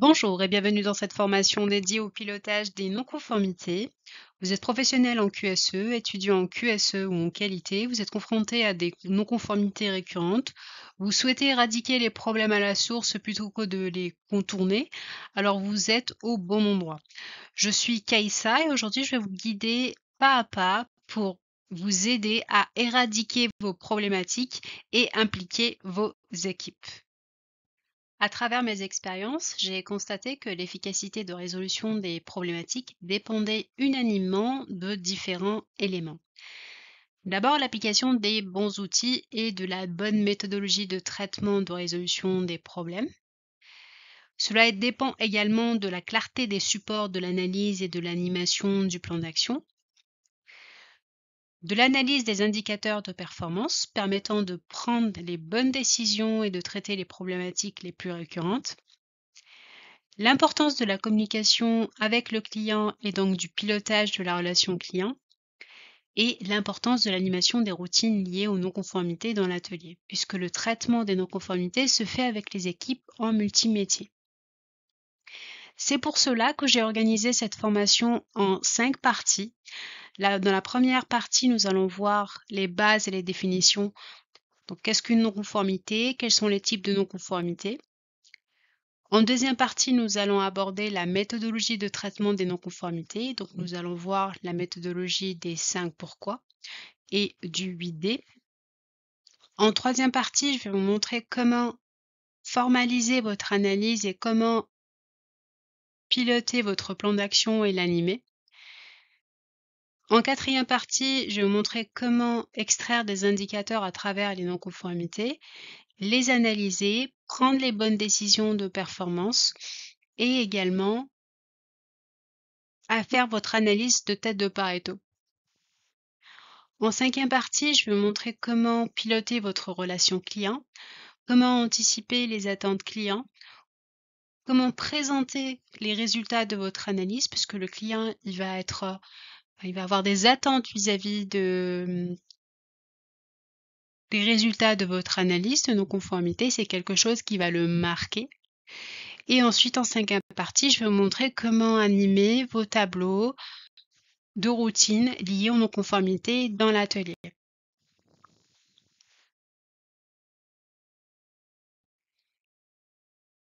Bonjour et bienvenue dans cette formation dédiée au pilotage des non-conformités. Vous êtes professionnel en QSE, étudiant en QSE ou en qualité, vous êtes confronté à des non-conformités récurrentes, vous souhaitez éradiquer les problèmes à la source plutôt que de les contourner, alors vous êtes au bon endroit. Je suis Kaïssa et aujourd'hui je vais vous guider pas à pas pour vous aider à éradiquer vos problématiques et impliquer vos équipes. À travers mes expériences, j'ai constaté que l'efficacité de résolution des problématiques dépendait unanimement de différents éléments. D'abord, l'application des bons outils et de la bonne méthodologie de traitement de résolution des problèmes. Cela dépend également de la clarté des supports de l'analyse et de l'animation du plan d'action, de l'analyse des indicateurs de performance permettant de prendre les bonnes décisions et de traiter les problématiques les plus récurrentes, l'importance de la communication avec le client et donc du pilotage de la relation client et l'importance de l'animation des routines liées aux non-conformités dans l'atelier, puisque le traitement des non-conformités se fait avec les équipes en multimétier. C'est pour cela que j'ai organisé cette formation en 5 parties. Là, dans la première partie, nous allons voir les bases et les définitions. Donc, qu'est-ce qu'une non-conformité? Quels sont les types de non-conformités? En deuxième partie, nous allons aborder la méthodologie de traitement des non-conformités. Donc, nous allons voir la méthodologie des 5 pourquoi et du 8D. En troisième partie, je vais vous montrer comment formaliser votre analyse et comment piloter votre plan d'action et l'animer. En quatrième partie, je vais vous montrer comment extraire des indicateurs à travers les non-conformités, les analyser, prendre les bonnes décisions de performance et également à faire votre analyse de tête de Pareto. En cinquième partie, je vais vous montrer comment piloter votre relation client, comment anticiper les attentes clients, comment présenter les résultats de votre analyse, puisque le client il va avoir des attentes vis-à-vis des résultats de votre analyse de non-conformité. C'est quelque chose qui va le marquer. Et ensuite, en cinquième partie, je vais vous montrer comment animer vos tableaux de routine liés aux non-conformités dans l'atelier.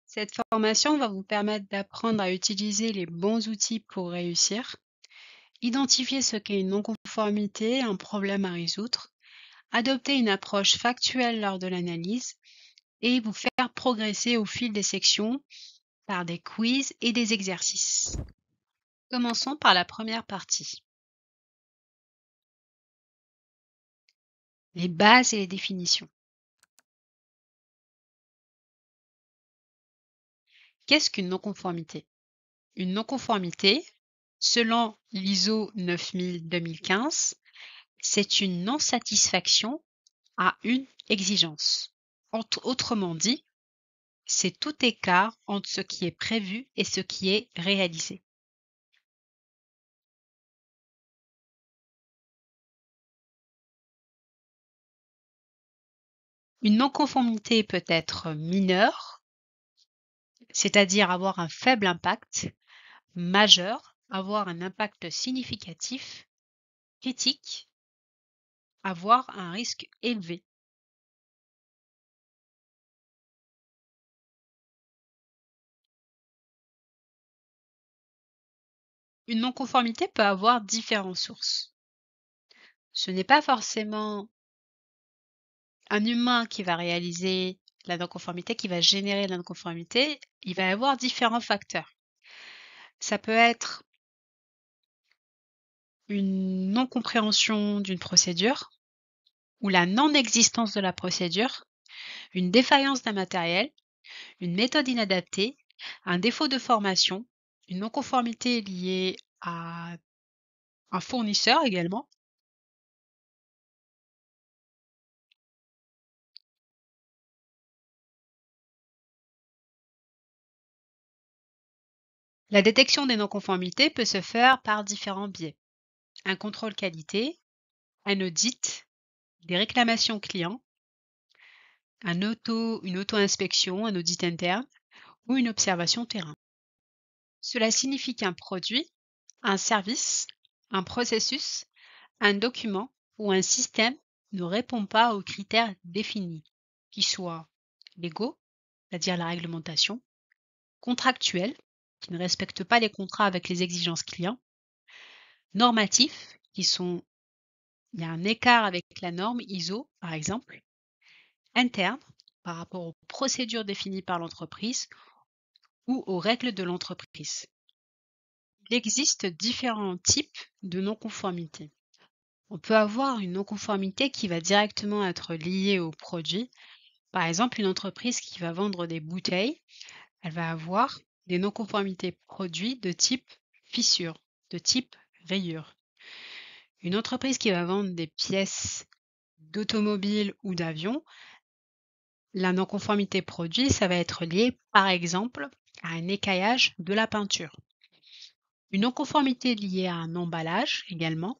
Cette formation va vous permettre d'apprendre à utiliser les bons outils pour réussir, identifier ce qu'est une non-conformité, un problème à résoudre, adopter une approche factuelle lors de l'analyse et vous faire progresser au fil des sections par des quiz et des exercices. Commençons par la première partie. Les bases et les définitions. Qu'est-ce qu'une non-conformité? Une non-conformité, selon l'ISO 9000-2015, c'est une non-satisfaction à une exigence. Autrement dit, c'est tout écart entre ce qui est prévu et ce qui est réalisé. Une non-conformité peut être mineure, c'est-à-dire avoir un faible impact, majeur, avoir un impact significatif, critique, avoir un risque élevé. Une non-conformité peut avoir différentes sources. Ce n'est pas forcément un humain qui va réaliser la non-conformité, qui va générer la non-conformité, il va y avoir différents facteurs. Ça peut être une non-compréhension d'une procédure ou la non-existence de la procédure, une défaillance d'un matériel, une méthode inadaptée, un défaut de formation, une non-conformité liée à un fournisseur également. La détection des non-conformités peut se faire par différents biais. Un contrôle qualité, un audit, des réclamations clients, une auto-inspection, un audit interne, ou une observation terrain. Cela signifie qu'un produit, un service, un processus, un document ou un système ne répond pas aux critères définis, qui soient légaux, c'est-à-dire la réglementation, contractuels, qui ne respectent pas les contrats avec les exigences clients, normatifs, il y a un écart avec la norme ISO, par exemple, interne, par rapport aux procédures définies par l'entreprise ou aux règles de l'entreprise. Il existe différents types de non-conformité. On peut avoir une non-conformité qui va directement être liée au produit. Par exemple, une entreprise qui va vendre des bouteilles, elle va avoir des non-conformités produits de type fissure, de type rayure. Une entreprise qui va vendre des pièces d'automobile ou d'avion, la non-conformité produit, ça va être lié, par exemple, à un écaillage de la peinture. Une non-conformité liée à un emballage également,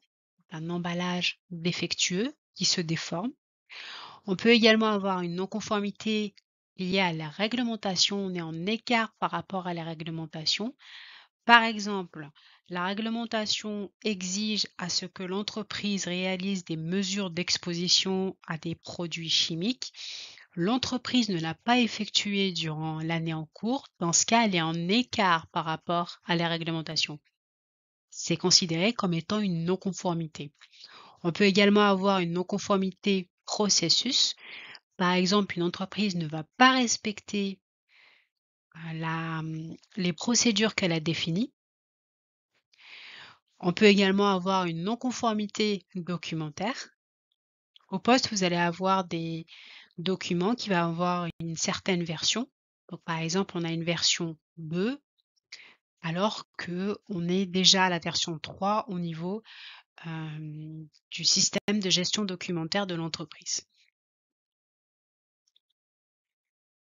un emballage défectueux qui se déforme. On peut également avoir une non-conformité liée à la réglementation, on est en écart par rapport à la réglementation. Par exemple, la réglementation exige à ce que l'entreprise réalise des mesures d'exposition à des produits chimiques. L'entreprise ne l'a pas effectué durant l'année en cours. Dans ce cas, elle est en écart par rapport à la réglementation. C'est considéré comme étant une non-conformité. On peut également avoir une non-conformité processus. Par exemple, une entreprise ne va pas respecter les procédures qu'elle a définies. On peut également avoir une non-conformité documentaire. Au poste, vous allez avoir des documents qui vont avoir une certaine version. Donc, par exemple, on a une version 2, alors qu'on est déjà à la version 3 au niveau du système de gestion documentaire de l'entreprise.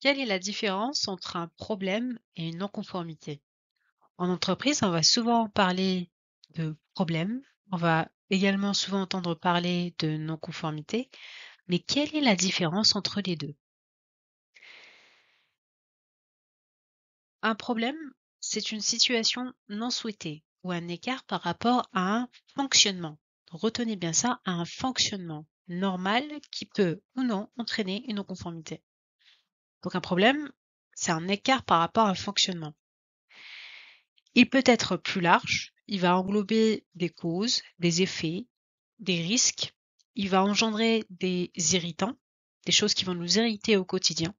Quelle est la différence entre un problème et une non-conformité? En entreprise, on va souvent parler de problème, on va également souvent entendre parler de non-conformité, mais quelle est la différence entre les deux? Un problème, c'est une situation non souhaitée ou un écart par rapport à un fonctionnement. Retenez bien ça, un fonctionnement normal qui peut ou non entraîner une non-conformité. Donc un problème, c'est un écart par rapport à un fonctionnement. Il peut être plus large, il va englober des causes, des effets, des risques, il va engendrer des irritants, des choses qui vont nous irriter au quotidien.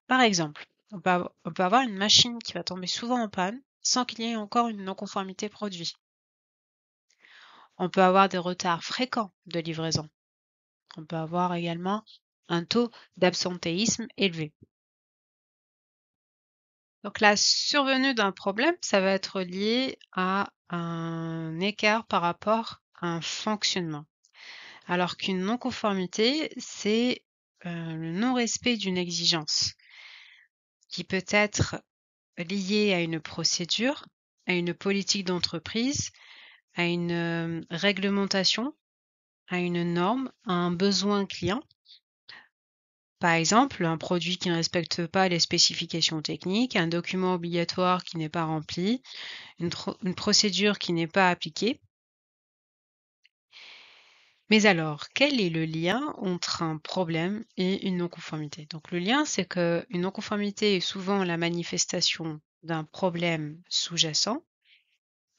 Par exemple, on peut avoir une machine qui va tomber souvent en panne sans qu'il y ait encore une non-conformité produit. On peut avoir des retards fréquents de livraison. On peut avoir également un taux d'absentéisme élevé. Donc la survenue d'un problème, ça va être lié à un écart par rapport à un fonctionnement. Alors qu'une non-conformité, c'est le non-respect d'une exigence qui peut être liée à une procédure, à une politique d'entreprise, à une réglementation, à une norme, à un besoin client. Par exemple, un produit qui ne respecte pas les spécifications techniques, un document obligatoire qui n'est pas rempli, une procédure qui n'est pas appliquée. Mais alors, quel est le lien entre un problème et une non-conformité? Donc le lien, c'est qu'une non-conformité est souvent la manifestation d'un problème sous-jacent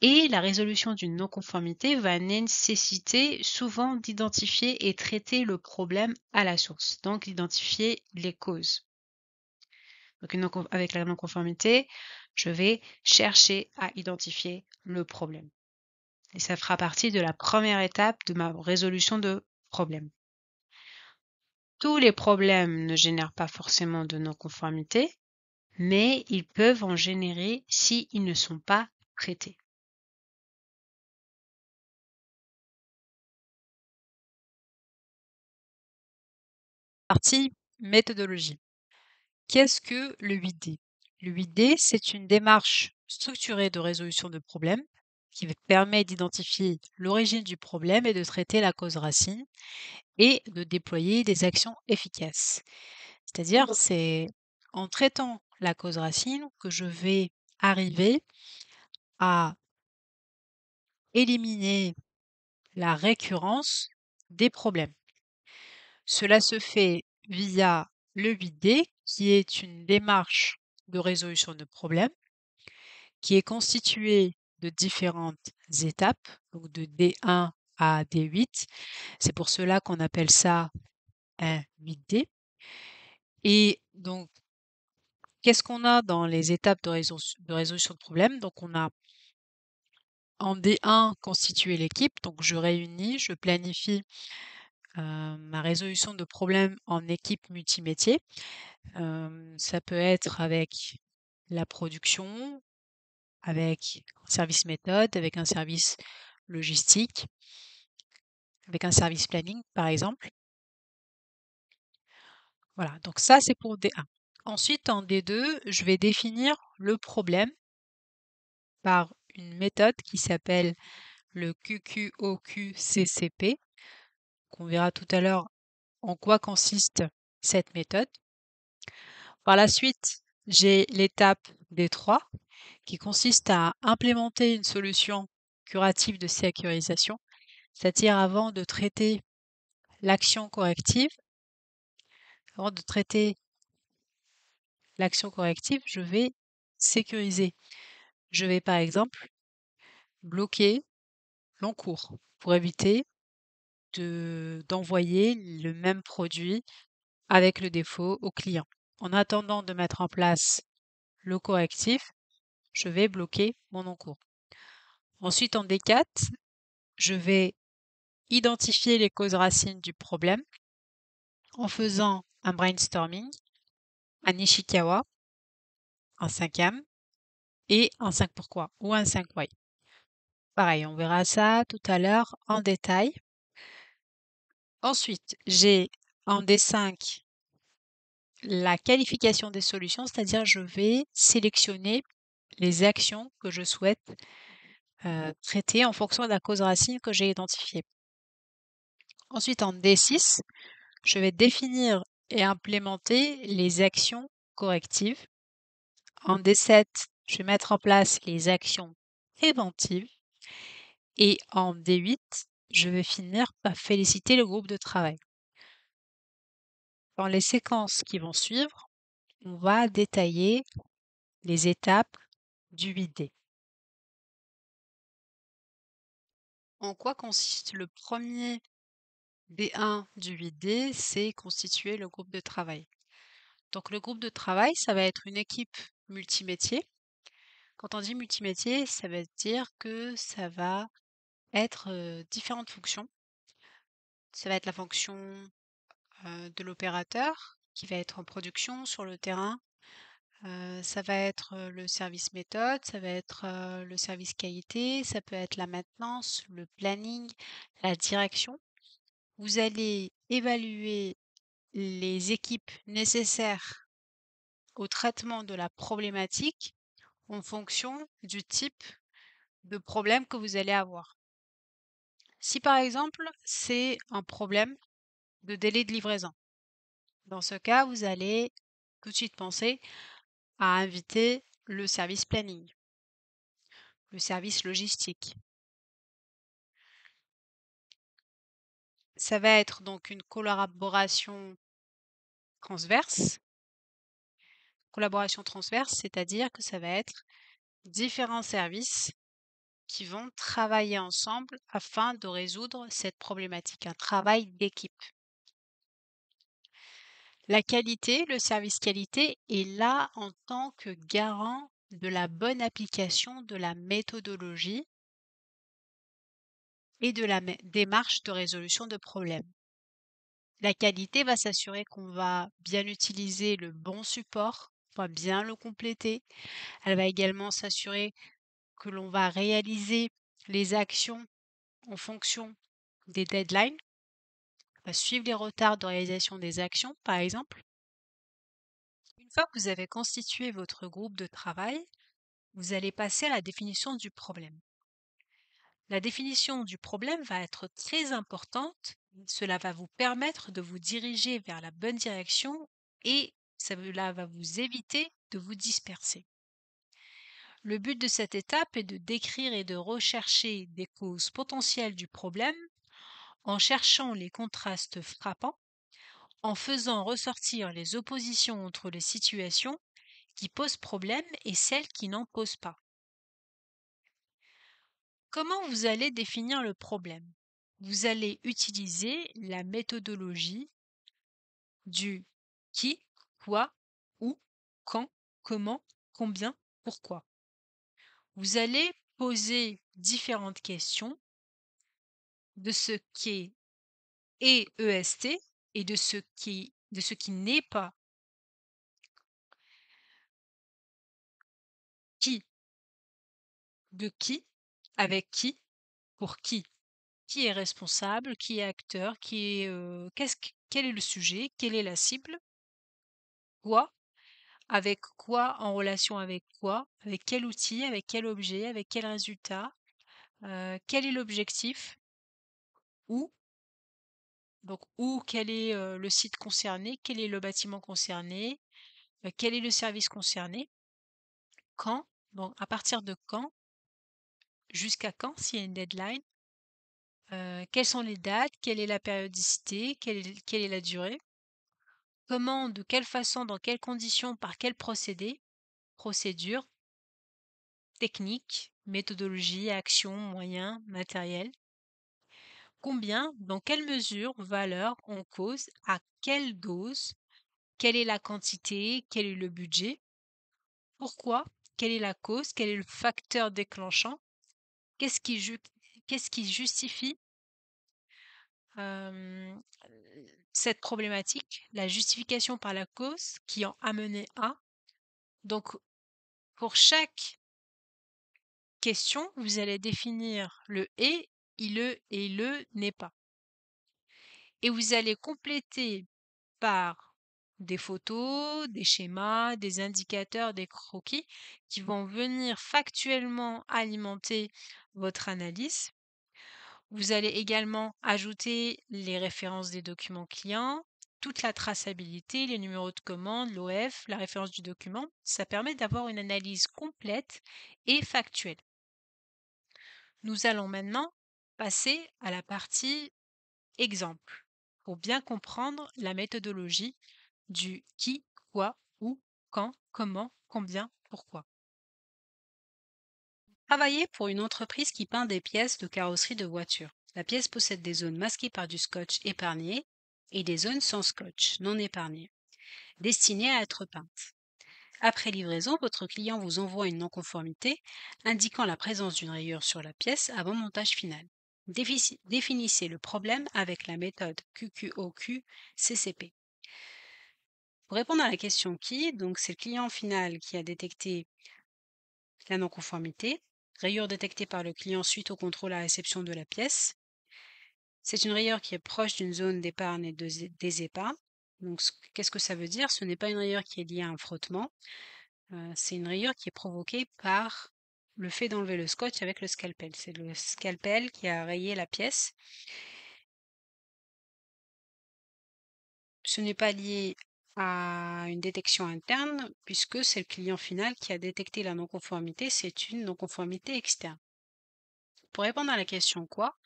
et la résolution d'une non-conformité va nécessiter souvent d'identifier et traiter le problème à la source, donc d'identifier les causes. Donc avec la non-conformité, je vais chercher à identifier le problème. Et ça fera partie de la première étape de ma résolution de problème. Tous les problèmes ne génèrent pas forcément de non-conformité, mais ils peuvent en générer s'ils ne sont pas traités. Partie méthodologie. Qu'est-ce que le 8D? Le 8D, c'est une démarche structurée de résolution de problèmes qui permet d'identifier l'origine du problème et de traiter la cause racine et de déployer des actions efficaces. C'est-à-dire, c'est en traitant la cause racine que je vais arriver à éliminer la récurrence des problèmes. Cela se fait via le 8D, qui est une démarche de résolution de problèmes, qui est constituée de différentes étapes, donc de D1 à D8. C'est pour cela qu'on appelle ça un 8D. Et donc, qu'est-ce qu'on a dans les étapes de résolution de problèmes? Donc, on a en D1 constitué l'équipe, donc je réunis, je planifie ma résolution de problèmes en équipe multimétier. Ça peut être avec la production, avec un service méthode, avec un service logistique, avec un service planning, par exemple. Voilà, donc ça, c'est pour D1. Ensuite, en D2, je vais définir le problème par une méthode qui s'appelle le QQOQCCP, qu'on verra tout à l'heure en quoi consiste cette méthode. Par la suite, j'ai l'étape D3 qui consiste à implémenter une solution curative de sécurisation, c'est-à-dire avant de traiter l'action corrective, avant de traiter l'action corrective, je vais sécuriser. Je vais par exemple bloquer l'encours pour éviter d'envoyer le même produit avec le défaut au client. En attendant de mettre en place le correctif, je vais bloquer mon encours. Ensuite, en D4, je vais identifier les causes racines du problème en faisant un brainstorming, un Ishikawa, un 5 et un 5 pourquoi ou un 5 why. Pareil, on verra ça tout à l'heure en détail. Ensuite, j'ai en D5 la qualification des solutions, c'est-à-dire je vais sélectionner les actions que je souhaite traiter en fonction de la cause racine que j'ai identifiée. Ensuite, en D6, je vais définir et implémenter les actions correctives. En D7, je vais mettre en place les actions préventives. Et en D8, je vais finir par féliciter le groupe de travail. Dans les séquences qui vont suivre, on va détailler les étapes du 8D. En quoi consiste le premier D1 du 8D? C'est constituer le groupe de travail. Donc le groupe de travail, ça va être une équipe multimétier. Quand on dit multimétier, ça veut dire que ça va être différentes fonctions. Ça va être la fonction de l'opérateur qui va être en production sur le terrain. Ça va être le service méthode, ça va être le service qualité, ça peut être la maintenance, le planning, la direction. Vous allez évaluer les équipes nécessaires au traitement de la problématique en fonction du type de problème que vous allez avoir. Si par exemple, c'est un problème de délai de livraison, dans ce cas, vous allez tout de suite penser à inviter le service planning, le service logistique. Ça va être donc une collaboration transverse. Collaboration transverse, c'est-à-dire que ça va être différents services qui vont travailler ensemble afin de résoudre cette problématique, un travail d'équipe. La qualité, le service qualité est là en tant que garant de la bonne application de la méthodologie et de la démarche de résolution de problèmes. La qualité va s'assurer qu'on va bien utiliser le bon support, on va bien le compléter. Elle va également s'assurer que l'on va réaliser les actions en fonction des deadlines, on va suivre les retards de réalisation des actions, par exemple. Une fois que vous avez constitué votre groupe de travail, vous allez passer à la définition du problème. La définition du problème va être très importante. Cela va vous permettre de vous diriger vers la bonne direction et Cela va vous éviter de vous disperser. Le but de cette étape est de décrire et de rechercher des causes potentielles du problème en cherchant les contrastes frappants, en faisant ressortir les oppositions entre les situations qui posent problème et celles qui n'en posent pas. Comment vous allez définir le problème? Vous allez utiliser la méthodologie du qui, quoi, où, quand, comment, combien, pourquoi. Vous allez poser différentes questions de ce qui est EST et de ce qui n'est pas qui, de qui, avec qui, pour qui est responsable, qui est acteur, quel est le sujet, quelle est la cible, quoi, avec quoi, en relation avec quoi, avec quel outil, avec quel objet, avec quel résultat, quel est l'objectif, où, donc où, quel est le site concerné, quel est le bâtiment concerné, quel est le service concerné, quand, donc à partir de quand, jusqu'à quand, s'il y a une deadline, quelles sont les dates, quelle est la périodicité, quelle est la durée, comment, de quelle façon, dans quelles conditions, par quel procédé, procédure, technique, méthodologie, action, moyens, matériel. Combien, dans quelle mesure, valeur, on cause, à quelle dose, quelle est la quantité, quel est le budget, pourquoi, quelle est la cause, quel est le facteur déclenchant, qu'est-ce qui, ju- qu'est-ce qui justifie euh, cette problématique, la justification par la cause qui en a mené à. Donc, pour chaque question, vous allez définir le et, il et le n'est pas. Et vous allez compléter par des photos, des schémas, des indicateurs, des croquis qui vont venir factuellement alimenter votre analyse. Vous allez également ajouter les références des documents clients, toute la traçabilité, les numéros de commande, l'OF, la référence du document. Ça permet d'avoir une analyse complète et factuelle. Nous allons maintenant passer à la partie exemple pour bien comprendre la méthodologie du qui, quoi, où, quand, comment, combien, pourquoi. Travailler pour une entreprise qui peint des pièces de carrosserie de voiture. La pièce possède des zones masquées par du scotch épargné et des zones sans scotch, non épargnées, destinées à être peintes. Après livraison, votre client vous envoie une non-conformité indiquant la présence d'une rayure sur la pièce avant montage final. Définissez le problème avec la méthode QQOQ-CCP. Pour répondre à la question qui, donc c'est le client final qui a détecté la non-conformité, rayure détectée par le client suite au contrôle à la réception de la pièce. C'est une rayure qui est proche d'une zone d'épargne et des épargnes. Donc, qu'est-ce que ça veut dire? Ce n'est pas une rayure qui est liée à un frottement. C'est une rayure qui est provoquée par le fait d'enlever le scotch avec le scalpel. C'est le scalpel qui a rayé la pièce. Ce n'est pas lié à une détection interne puisque c'est le client final qui a détecté la non-conformité. C'est une non-conformité externe. Pour répondre à la question quoi,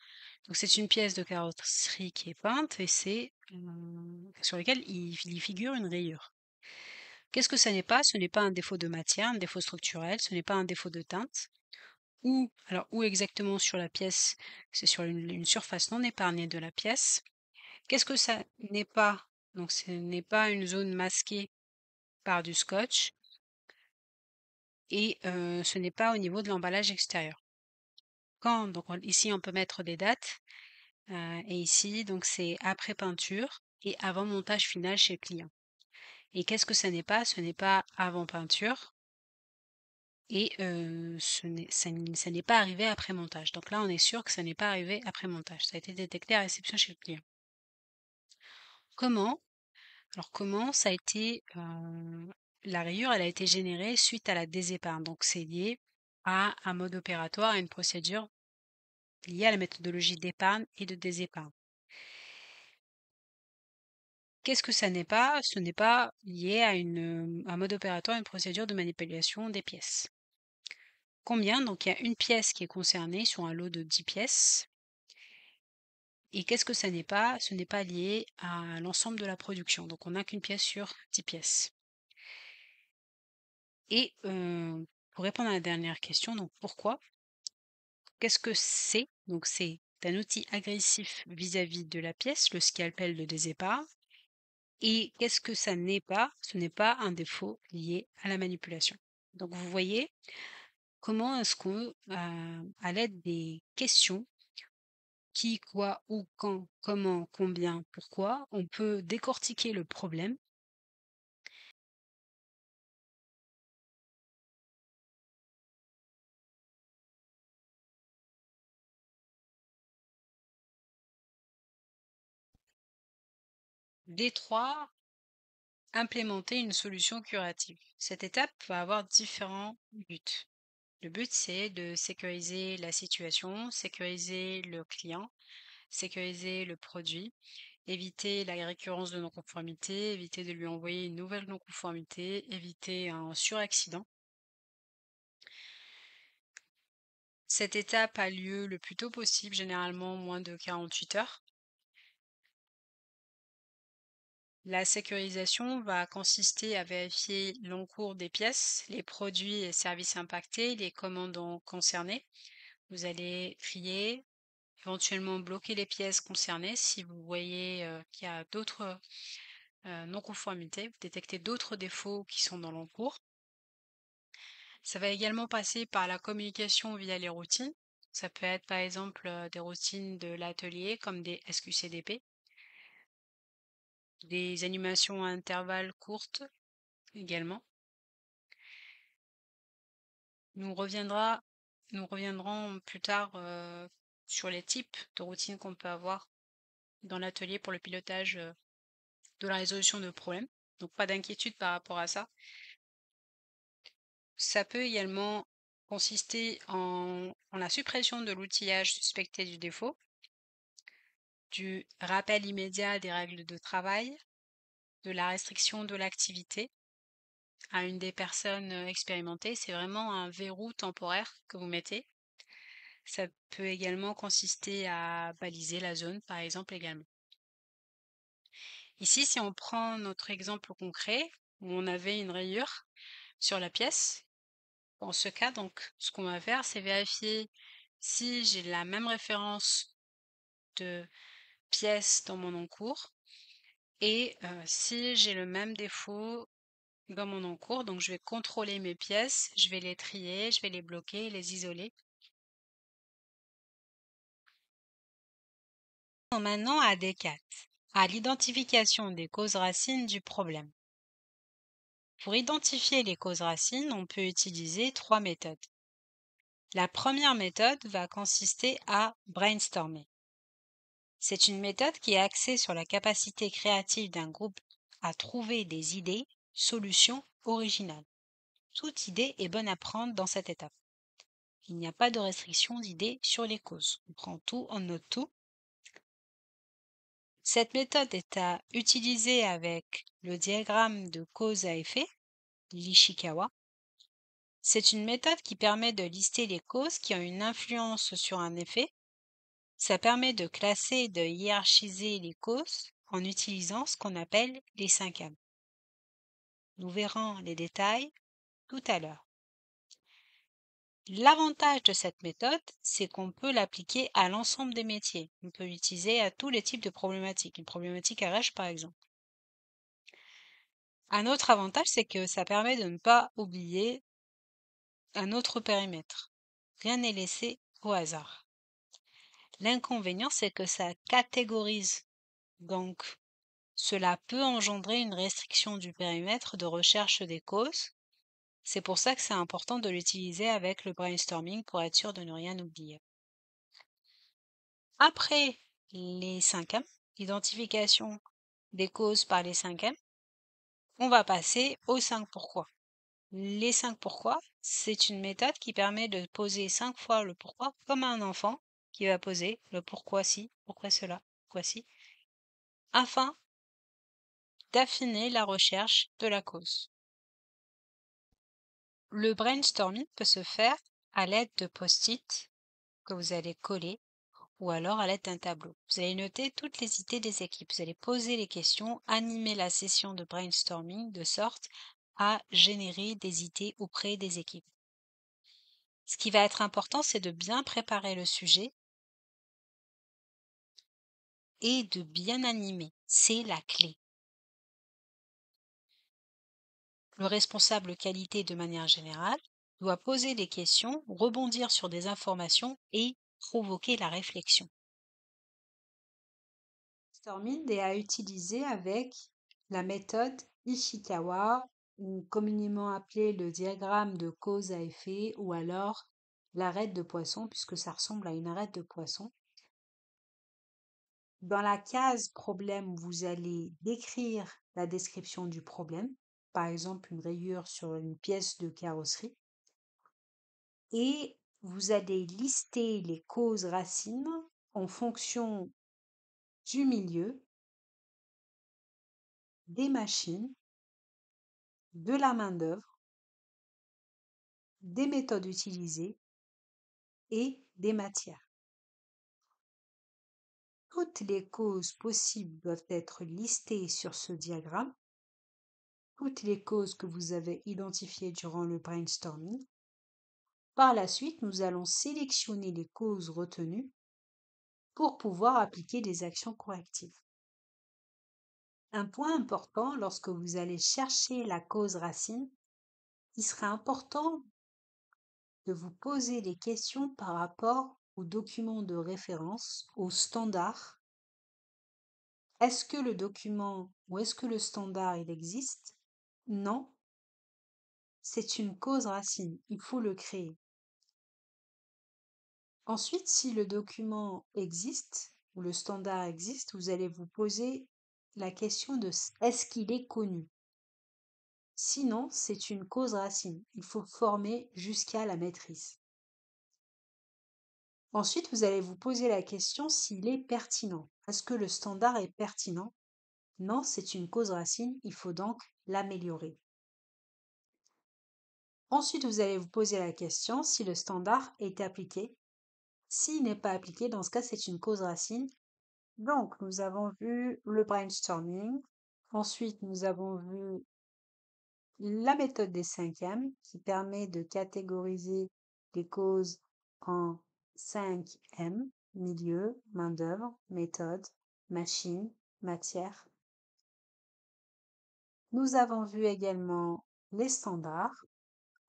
donc c'est une pièce de carrosserie qui est peinte et c'est sur laquelle il y figure une rayure. Qu'est-ce que ça n'est pas? Ce n'est pas un défaut de matière, un défaut structurel, ce n'est pas un défaut de teinte. Où exactement sur la pièce? C'est sur une surface non épargnée de la pièce. Qu'est-ce que ça n'est pas? Donc ce n'est pas une zone masquée par du scotch et ce n'est pas au niveau de l'emballage extérieur. Quand? Donc ici on peut mettre des dates et ici donc c'est après peinture et avant montage final chez le client. Et qu'est-ce que ça n'est pas? Ce n'est pas avant peinture et ça n'est pas arrivé après montage. Donc là, on est sûr que ça n'est pas arrivé après montage. Ça a été détecté à réception chez le client. Comment? Alors comment ça a été la rayure, elle a été générée suite à la désépargne. Donc c'est lié à un mode opératoire, à une procédure liée à la méthodologie d'épargne et de désépargne. Qu'est-ce que ça n'est pas? Ce n'est pas lié à un mode opératoire, une procédure de manipulation des pièces. Combien? Donc il y a une pièce qui est concernée sur un lot de 10 pièces. Et qu'est-ce que ça n'est pas? Ce n'est pas lié à l'ensemble de la production. Donc on n'a qu'une pièce sur 10 pièces. Et pour répondre à la dernière question, donc pourquoi? Qu'est-ce que c'est? Donc c'est un outil agressif vis-à-vis de la pièce, le scalpel de désépart. Et qu'est-ce que ça n'est pas? Ce n'est pas un défaut lié à la manipulation. Donc vous voyez comment est-ce qu'on, à l'aide des questions, qui, quoi, où, quand, comment, combien, pourquoi, on peut décortiquer le problème. D3, implémenter une solution curative. Cette étape va avoir différents buts. Le but, c'est de sécuriser la situation, sécuriser le client, sécuriser le produit, éviter la récurrence de non-conformité, éviter de lui envoyer une nouvelle non-conformité, éviter un suraccident. Cette étape a lieu le plus tôt possible, généralement moins de 48 heures. La sécurisation va consister à vérifier l'encours des pièces, les produits et services impactés, les commandants concernés. Vous allez trier, éventuellement bloquer les pièces concernées si vous voyez qu'il y a d'autres non-conformités, vous détectez d'autres défauts qui sont dans l'encours. Ça va également passer par la communication via les routines. Ça peut être par exemple des routines de l'atelier comme des SQCDP, des animations à intervalles courtes également. Nous reviendrons plus tard sur les types de routines qu'on peut avoir dans l'atelier pour le pilotage de la résolution de problèmes. Donc pas d'inquiétude par rapport à ça. Ça peut également consister en la suppression de l'outillage suspecté du défaut, du rappel immédiat des règles de travail, de la restriction de l'activité à une des personnes expérimentées. C'est vraiment un verrou temporaire que vous mettez. Ça peut également consister à baliser la zone, par exemple, également. Ici, si on prend notre exemple concret, où on avait une rayure sur la pièce, dans ce cas, donc, ce qu'on va faire, c'est vérifier si j'ai la même référence de pièces dans mon encours et si j'ai le même défaut dans mon encours. Donc, je vais contrôler mes pièces, je vais les trier, je vais les bloquer, les isoler. Maintenant à D4, à l'identification des causes racines du problème. Pour identifier les causes racines, on peut utiliser 3 méthodes. La première méthode va consister à brainstormer. C'est une méthode qui est axée sur la capacité créative d'un groupe à trouver des idées, solutions originales. Toute idée est bonne à prendre dans cette étape. Il n'y a pas de restriction d'idées sur les causes. On prend tout, on note tout. Cette méthode est à utiliser avec le diagramme de cause à effet, l'Ishikawa. C'est une méthode qui permet de lister les causes qui ont une influence sur un effet. Ça permet de classer et de hiérarchiser les causes en utilisant ce qu'on appelle les 5 M. Nous verrons les détails tout à l'heure. L'avantage de cette méthode, c'est qu'on peut l'appliquer à l'ensemble des métiers. On peut l'utiliser à tous les types de problématiques. Une problématique RH, par exemple. Un autre avantage, c'est que ça permet de ne pas oublier un autre périmètre. Rien n'est laissé au hasard. L'inconvénient, c'est que ça catégorise. Donc, cela peut engendrer une restriction du périmètre de recherche des causes. C'est pour ça que c'est important de l'utiliser avec le brainstorming pour être sûr de ne rien oublier. Après les 5 M, l'identification des causes par les 5 M, on va passer aux 5 pourquoi. Les 5 pourquoi, c'est une méthode qui permet de poser 5 fois le pourquoi, comme un enfant qui va poser le pourquoi si, pourquoi cela, pourquoi si, afin d'affiner la recherche de la cause. Le brainstorming peut se faire à l'aide de post-it que vous allez coller ou alors à l'aide d'un tableau. Vous allez noter toutes les idées des équipes. Vous allez poser les questions, animer la session de brainstorming de sorte à générer des idées auprès des équipes. Ce qui va être important, c'est de bien préparer le sujet et de bien animer. C'est la clé. Le responsable qualité, de manière générale, doit poser des questions, rebondir sur des informations et provoquer la réflexion. Brainstorming est à utiliser avec la méthode Ishikawa, ou communément appelée le diagramme de cause à effet, ou alors l'arête de poisson, puisque ça ressemble à une arête de poisson. Dans la case problème, vous allez décrire la description du problème, par exemple une rayure sur une pièce de carrosserie, et vous allez lister les causes racines en fonction du milieu, des machines, de la main-d'œuvre, des méthodes utilisées et des matières. Toutes les causes possibles doivent être listées sur ce diagramme, toutes les causes que vous avez identifiées durant le brainstorming. Par la suite, nous allons sélectionner les causes retenues pour pouvoir appliquer des actions correctives. Un point important lorsque vous allez chercher la cause racine, il sera important de vous poser des questions par rapport aux documents de référence, aux standards. Est-ce que le document ou est-ce que le standard il existe? Non, c'est une cause racine, il faut le créer. Ensuite, si le document existe ou le standard existe, vous allez vous poser la question de est-ce qu'il est connu? Sinon, c'est une cause racine. Il faut former jusqu'à la maîtrise. Ensuite, vous allez vous poser la question s'il est pertinent. Est-ce que le standard est pertinent? Non, c'est une cause racine, il faut donc l'améliorer. Ensuite, vous allez vous poser la question si le standard est appliqué. S'il n'est pas appliqué, dans ce cas, c'est une cause racine. Donc, nous avons vu le brainstorming. Ensuite, nous avons vu la méthode des 5M qui permet de catégoriser les causes en 5M, milieu, main-d'œuvre, méthode, machine, matière. Nous avons vu également les standards.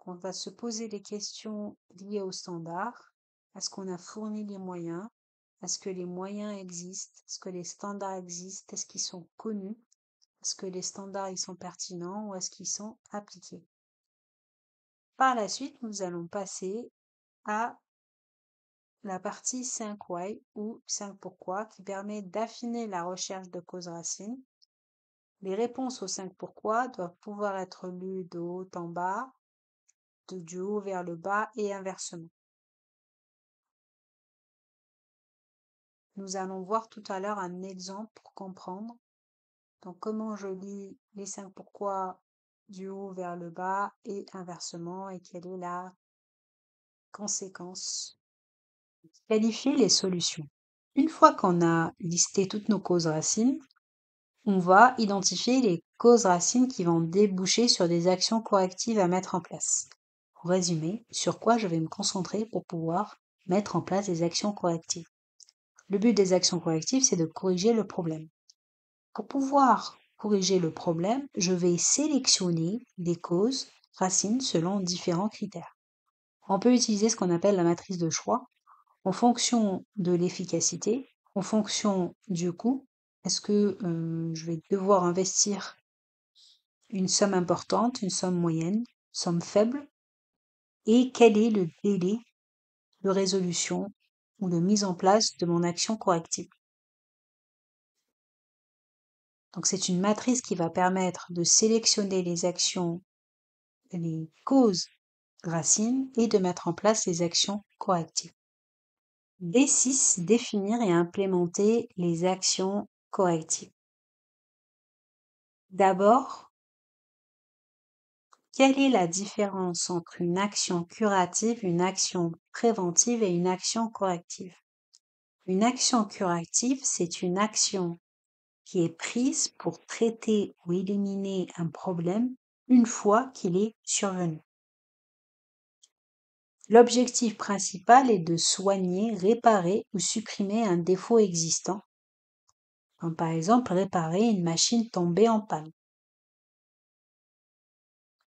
On va se poser des questions liées aux standards. Est-ce qu'on a fourni les moyens? Est-ce que les moyens existent? Est-ce que les standards existent? Est-ce qu'ils sont connus? Est-ce que les standards ils sont pertinents ou est-ce qu'ils sont appliqués? Par la suite, nous allons passer à la partie 5 why ou 5 pourquoi qui permet d'affiner la recherche de causes racines. Les réponses aux 5 pourquoi doivent pouvoir être lues de haut en bas, du haut vers le bas et inversement. Nous allons voir tout à l'heure un exemple pour comprendre. Donc, comment je lis les 5 pourquoi du haut vers le bas et inversement et quelle est la conséquence. Qualifier les solutions. Une fois qu'on a listé toutes nos causes racines, on va identifier les causes racines qui vont déboucher sur des actions correctives à mettre en place. Pour résumer, sur quoi je vais me concentrer pour pouvoir mettre en place des actions correctives. Le but des actions correctives, c'est de corriger le problème. Pour pouvoir corriger le problème, je vais sélectionner des causes racines selon différents critères. On peut utiliser ce qu'on appelle la matrice de choix en fonction de l'efficacité, en fonction du coût. Est-ce que je vais devoir investir une somme importante, une somme moyenne, une somme faible? Et quel est le délai de résolution ou de mise en place de mon action corrective? Donc c'est une matrice qui va permettre de sélectionner les actions, les causes racines et de mettre en place les actions correctives. D6, définir et implémenter les actions correctives. D'abord, quelle est la différence entre une action curative, une action préventive et une action corrective? Une action curative, c'est une action qui est prise pour traiter ou éliminer un problème une fois qu'il est survenu. L'objectif principal est de soigner, réparer ou supprimer un défaut existant, comme par exemple réparer une machine tombée en panne,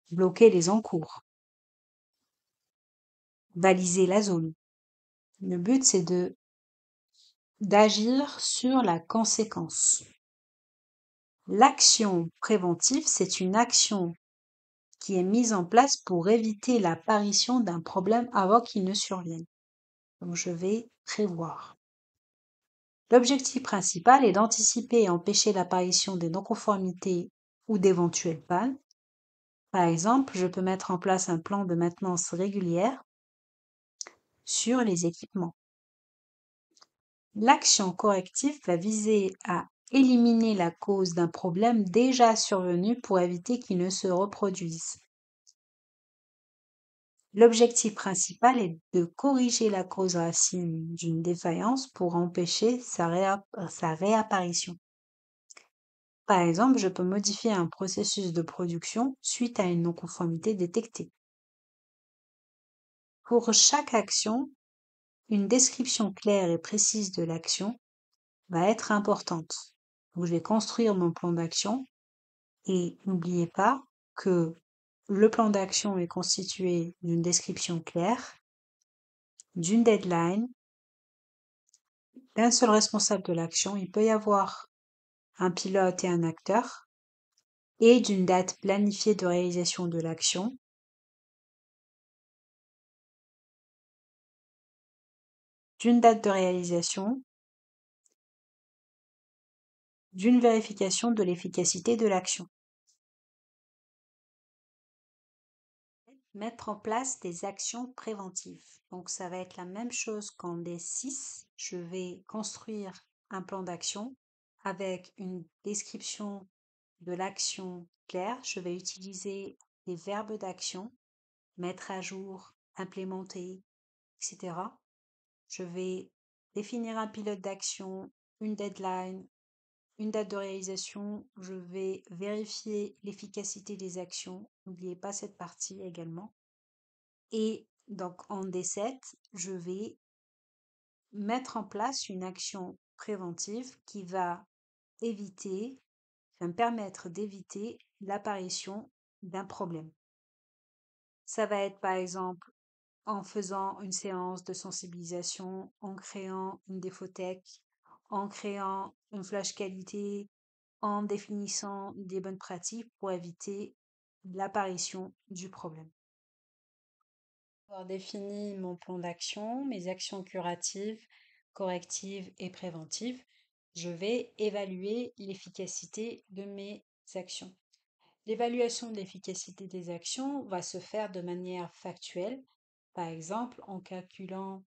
bloquer les encours, baliser la zone. Le but, c'est d'agir sur la conséquence. L'action préventive, c'est une action qui est mise en place pour éviter l'apparition d'un problème avant qu'il ne survienne. Donc je vais prévoir. L'objectif principal est d'anticiper et empêcher l'apparition des non-conformités ou d'éventuelles pannes. Par exemple, je peux mettre en place un plan de maintenance régulière sur les équipements. L'action corrective va viser à éliminer la cause d'un problème déjà survenu pour éviter qu'il ne se reproduise. L'objectif principal est de corriger la cause racine d'une défaillance pour empêcher sa réapparition. Par exemple, je peux modifier un processus de production suite à une non-conformité détectée. Pour chaque action, une description claire et précise de l'action va être importante. Donc, je vais construire mon plan d'action et n'oubliez pas que le plan d'action est constitué d'une description claire, d'une deadline, d'un seul responsable de l'action. Il peut y avoir un pilote et un acteur, et d'une date planifiée de réalisation de l'action, d'une date de réalisation, d'une vérification de l'efficacité de l'action. Mettre en place des actions préventives. Donc ça va être la même chose qu'en D6. Je vais construire un plan d'action avec une description de l'action claire. Je vais utiliser des verbes d'action, mettre à jour, implémenter, etc. Je vais définir un pilote d'action, une deadline, une date de réalisation. Je vais vérifier l'efficacité des actions. N'oubliez pas cette partie également. Et donc en D7, je vais mettre en place une action préventive qui va me permettre d'éviter l'apparition d'un problème. Ça va être par exemple en faisant une séance de sensibilisation, en créant une défothèque, en créant une flash qualité, en définissant des bonnes pratiques pour éviter l'apparition du problème. Avoir défini mon plan d'action, mes actions curatives, correctives et préventives, je vais évaluer l'efficacité de mes actions. L'évaluation de l'efficacité des actions va se faire de manière factuelle, par exemple en calculant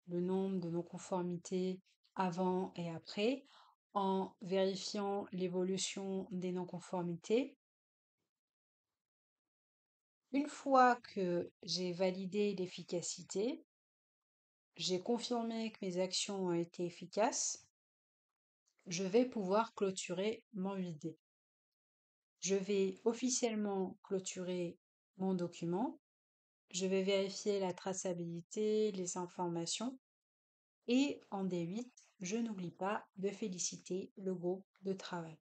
le nombre de non-conformités avant et après, en vérifiant l'évolution des non-conformités. Une fois que j'ai validé l'efficacité, j'ai confirmé que mes actions ont été efficaces, je vais pouvoir clôturer mon UID. Je vais officiellement clôturer mon document. Je vais vérifier la traçabilité, les informations. Et en D8, je n'oublie pas de féliciter le groupe de travail.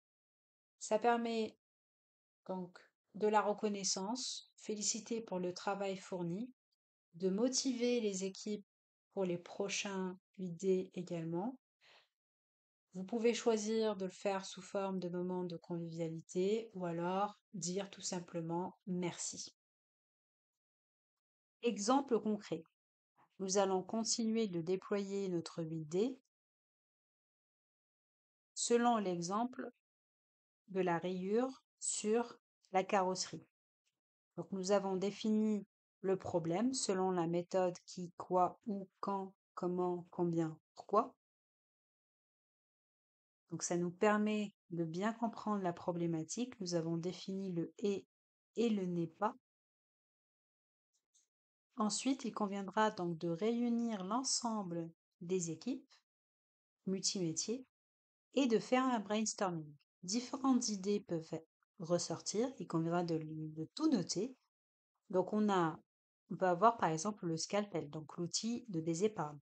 Ça permet donc de la reconnaissance, féliciter pour le travail fourni, de motiver les équipes pour les prochains UID également. Vous pouvez choisir de le faire sous forme de moments de convivialité ou alors dire tout simplement merci. Exemple concret. Nous allons continuer de déployer notre 8D selon l'exemple de la rayure sur la carrosserie. Donc nous avons défini le problème selon la méthode qui, quoi, où, quand, comment, combien, pourquoi. Donc ça nous permet de bien comprendre la problématique, nous avons défini le et le n'est pas. Ensuite, il conviendra donc de réunir l'ensemble des équipes multimétiers et de faire un brainstorming. Différentes idées peuvent ressortir, il conviendra de tout noter. Donc on peut avoir par exemple le scalpel, donc l'outil de désépargne.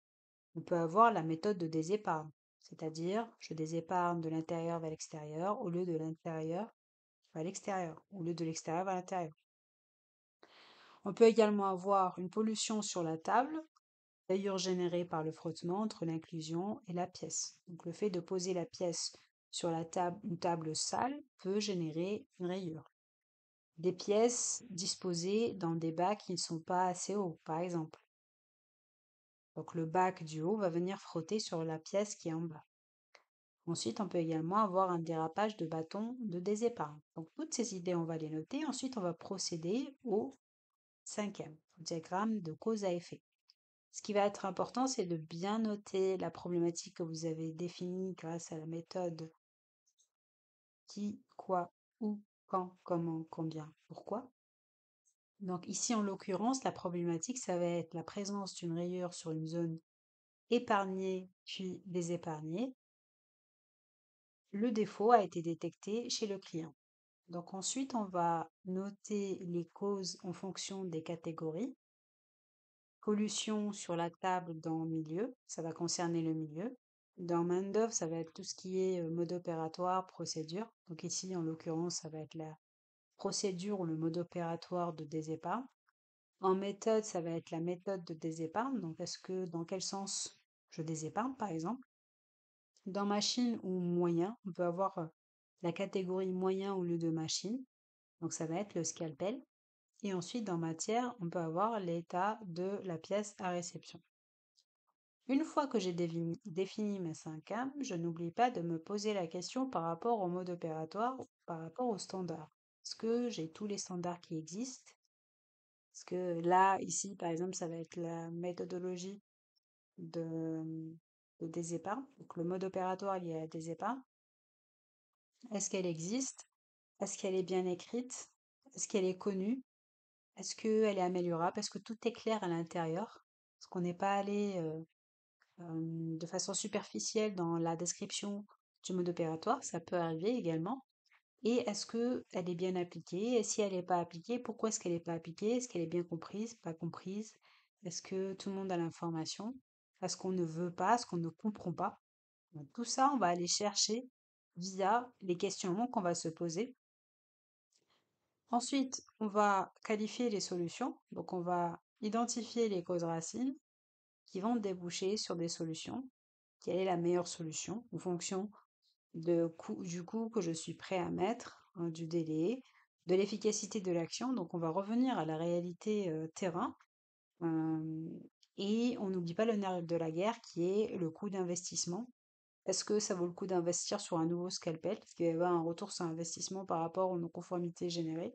On peut avoir la méthode de désépargne, c'est-à-dire je désépargne de l'intérieur vers l'extérieur au lieu de l'intérieur vers l'extérieur, au lieu de l'extérieur vers l'intérieur. On peut également avoir une pollution sur la table, rayures générées par le frottement entre l'inclusion et la pièce. Donc le fait de poser la pièce sur la table, une table sale peut générer une rayure. Des pièces disposées dans des bacs qui ne sont pas assez hauts, par exemple. Donc le bac du haut va venir frotter sur la pièce qui est en bas. Ensuite, on peut également avoir un dérapage de bâton de désépargne. Donc toutes ces idées, on va les noter. Ensuite, on va procéder au cinquième, au diagramme de cause à effet. Ce qui va être important, c'est de bien noter la problématique que vous avez définie grâce à la méthode qui, quoi, où, quand, comment, combien, pourquoi. Donc ici, en l'occurrence, la problématique, ça va être la présence d'une rayure sur une zone épargnée puis désépargnée. Le défaut a été détecté chez le client. Donc ensuite, on va noter les causes en fonction des catégories. Pollution sur la table dans le milieu, ça va concerner le milieu. Dans main-d'œuvre, ça va être tout ce qui est mode opératoire, procédure. Donc ici, en l'occurrence, ça va être la procédure ou le mode opératoire de désépargne. En méthode, ça va être la méthode de désépargne. Donc dans quel sens je désépargne, par exemple. Dans machine ou moyen, on peut avoir la catégorie moyen au lieu de machine. Donc ça va être le scalpel. Et ensuite, dans matière, on peut avoir l'état de la pièce à réception. Une fois que j'ai défini mes 5 gammes, je n'oublie pas de me poser la question par rapport au mode opératoire, par rapport aux standards. Est-ce que j'ai tous les standards qui existent? Parce que là, ici, par exemple, ça va être la méthodologie de, de désépargne. Donc le mode opératoire lié à la désépargne. Est-ce qu'elle existe? Est-ce qu'elle est bien écrite? Est-ce qu'elle est connue? Est-ce qu'elle est améliorable? Est-ce que tout est clair à l'intérieur? Est-ce qu'on n'est pas allé de façon superficielle dans la description du mode opératoire? Ça peut arriver également. Et est-ce qu'elle est bien appliquée? Et si elle n'est pas appliquée, pourquoi est-ce qu'elle n'est pas appliquée? Est-ce qu'elle est bien comprise, pas comprise? Est-ce que tout le monde a l'information? Est-ce qu'on ne veut pas? Est-ce qu'on ne comprend pas? Donc, tout ça, on va aller chercher via les questionnements qu'on va se poser. Ensuite, on va qualifier les solutions. Donc, on va identifier les causes racines qui vont déboucher sur des solutions. Quelle est la meilleure solution en fonction du coût que je suis prêt à mettre, du délai, de l'efficacité de l'action. Donc, on va revenir à la réalité terrain. Et on n'oublie pas le nerf de la guerre qui est le coût d'investissement. Est-ce que ça vaut le coup d'investir sur un nouveau scalpel? Est-ce qu'il va y avoir un retour sur investissement par rapport aux non-conformités générées,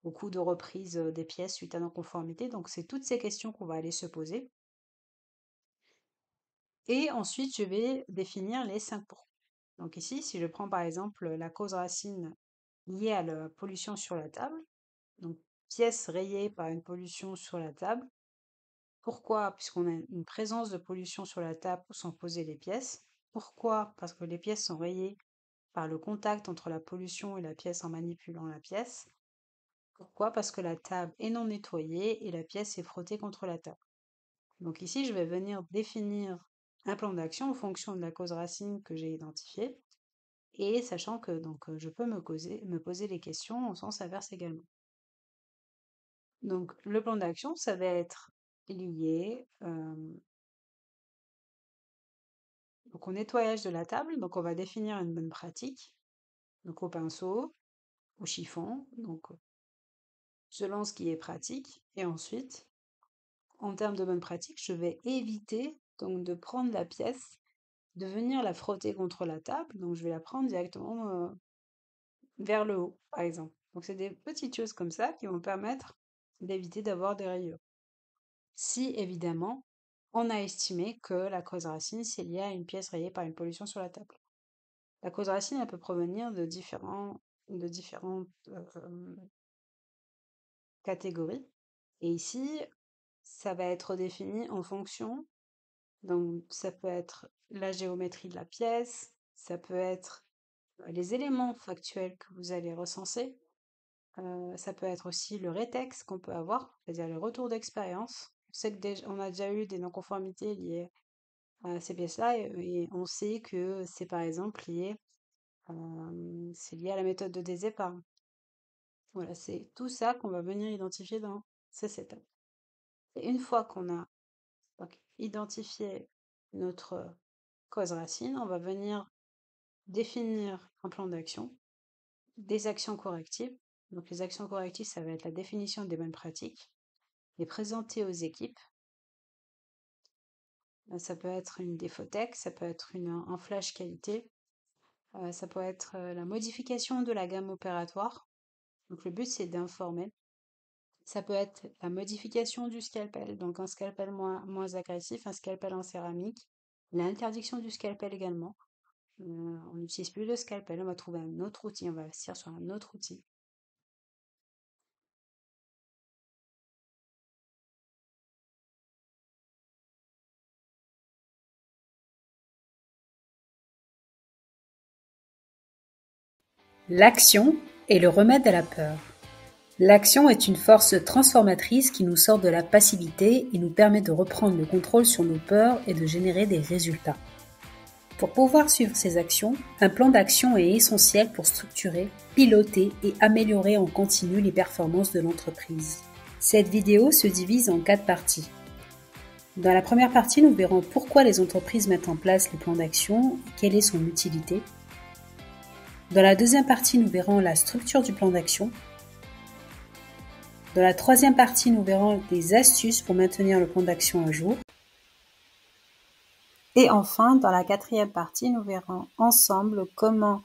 au coût de reprise des pièces suite à non-conformité? Donc, c'est toutes ces questions qu'on va aller se poser. Et ensuite, je vais définir les 5 pourquoi. Donc ici, si je prends par exemple la cause racine liée à la pollution sur la table, donc pièce rayée par une pollution sur la table. Pourquoi? Puisqu'on a une présence de pollution sur la table où sont posées les pièces. Pourquoi? Parce que les pièces sont rayées par le contact entre la pollution et la pièce en manipulant la pièce. Pourquoi? Parce que la table est non nettoyée et la pièce est frottée contre la table. Donc ici, je vais venir définir un plan d'action en fonction de la cause racine que j'ai identifiée et sachant que donc, je peux me poser les questions en sens inverse également. Donc le plan d'action, ça va être lié donc au nettoyage de la table. Donc on va définir une bonne pratique, donc au pinceau, au chiffon, donc selon ce qui est pratique. Et ensuite, en termes de bonne pratique, je vais éviter donc de prendre la pièce, de venir la frotter contre la table. Donc je vais la prendre directement vers le haut, par exemple. Donc c'est des petites choses comme ça qui vont permettre d'éviter d'avoir des rayures. Si évidemment, on a estimé que la cause racine, c'est lié à une pièce rayée par une pollution sur la table. La cause racine, elle peut provenir de différentes catégories. Et ici, ça va être défini en fonction. Donc, ça peut être la géométrie de la pièce, ça peut être les éléments factuels que vous allez recenser, ça peut être aussi le rétex qu'on peut avoir, c'est-à-dire le retour d'expérience. On sait que on a déjà eu des non-conformités liées à ces pièces-là et on sait que c'est par exemple lié, c'est lié à la méthode de désépargne. Voilà, c'est tout ça qu'on va venir identifier dans ces setups. Et une fois qu'on a donc identifié notre cause racine, on va venir définir un plan d'action, des actions correctives. Donc les actions correctives, ça va être la définition des bonnes pratiques, les présenter aux équipes. Ça peut être une défautec, ça peut être un flash qualité, ça peut être la modification de la gamme opératoire. Donc le but c'est d'informer. Ça peut être la modification du scalpel, donc un scalpel moins agressif, un scalpel en céramique, l'interdiction du scalpel également. On n'utilise plus de scalpel, on va trouver un autre outil, on va investir sur un autre outil. L'action est le remède à la peur. L'action est une force transformatrice qui nous sort de la passivité et nous permet de reprendre le contrôle sur nos peurs et de générer des résultats. Pour pouvoir suivre ces actions, un plan d'action est essentiel pour structurer, piloter et améliorer en continu les performances de l'entreprise. Cette vidéo se divise en 4 parties. Dans la première partie, nous verrons pourquoi les entreprises mettent en place le plan d'action et quelle est son utilité. Dans la deuxième partie, nous verrons la structure du plan d'action. Dans la troisième partie, nous verrons des astuces pour maintenir le plan d'action à jour. Et enfin, dans la quatrième partie, nous verrons ensemble comment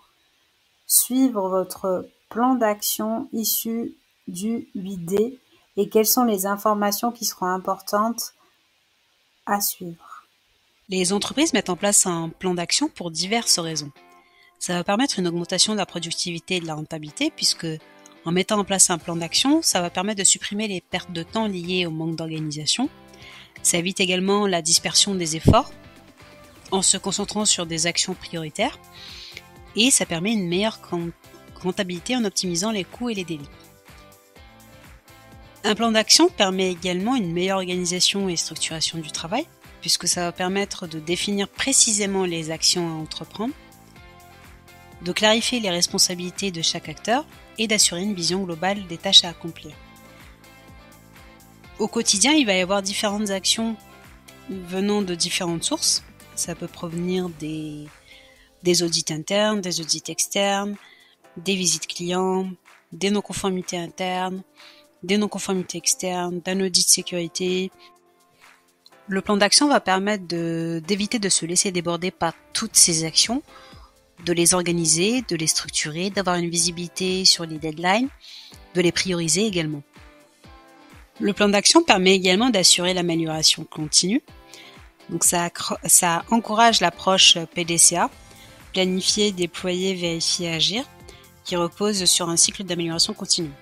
suivre votre plan d'action issu du 8D et quelles sont les informations qui seront importantes à suivre. Les entreprises mettent en place un plan d'action pour diverses raisons. Ça va permettre une augmentation de la productivité et de la rentabilité puisque en mettant en place un plan d'action, ça va permettre de supprimer les pertes de temps liées au manque d'organisation. Ça évite également la dispersion des efforts en se concentrant sur des actions prioritaires et ça permet une meilleure rentabilité en optimisant les coûts et les délais. Un plan d'action permet également une meilleure organisation et structuration du travail puisque ça va permettre de définir précisément les actions à entreprendre, de clarifier les responsabilités de chaque acteur et d'assurer une vision globale des tâches à accomplir. Au quotidien, il va y avoir différentes actions venant de différentes sources. Ça peut provenir des audits internes, des audits externes, des visites clients, des non-conformités internes, des non-conformités externes, d'un audit de sécurité. Le plan d'action va permettre d'éviter de se laisser déborder par toutes ces actions, de les organiser, de les structurer, d'avoir une visibilité sur les deadlines, de les prioriser également. Le plan d'action permet également d'assurer l'amélioration continue. Donc ça encourage l'approche PDCA, planifier, déployer, vérifier, agir, qui repose sur un cycle d'amélioration continue.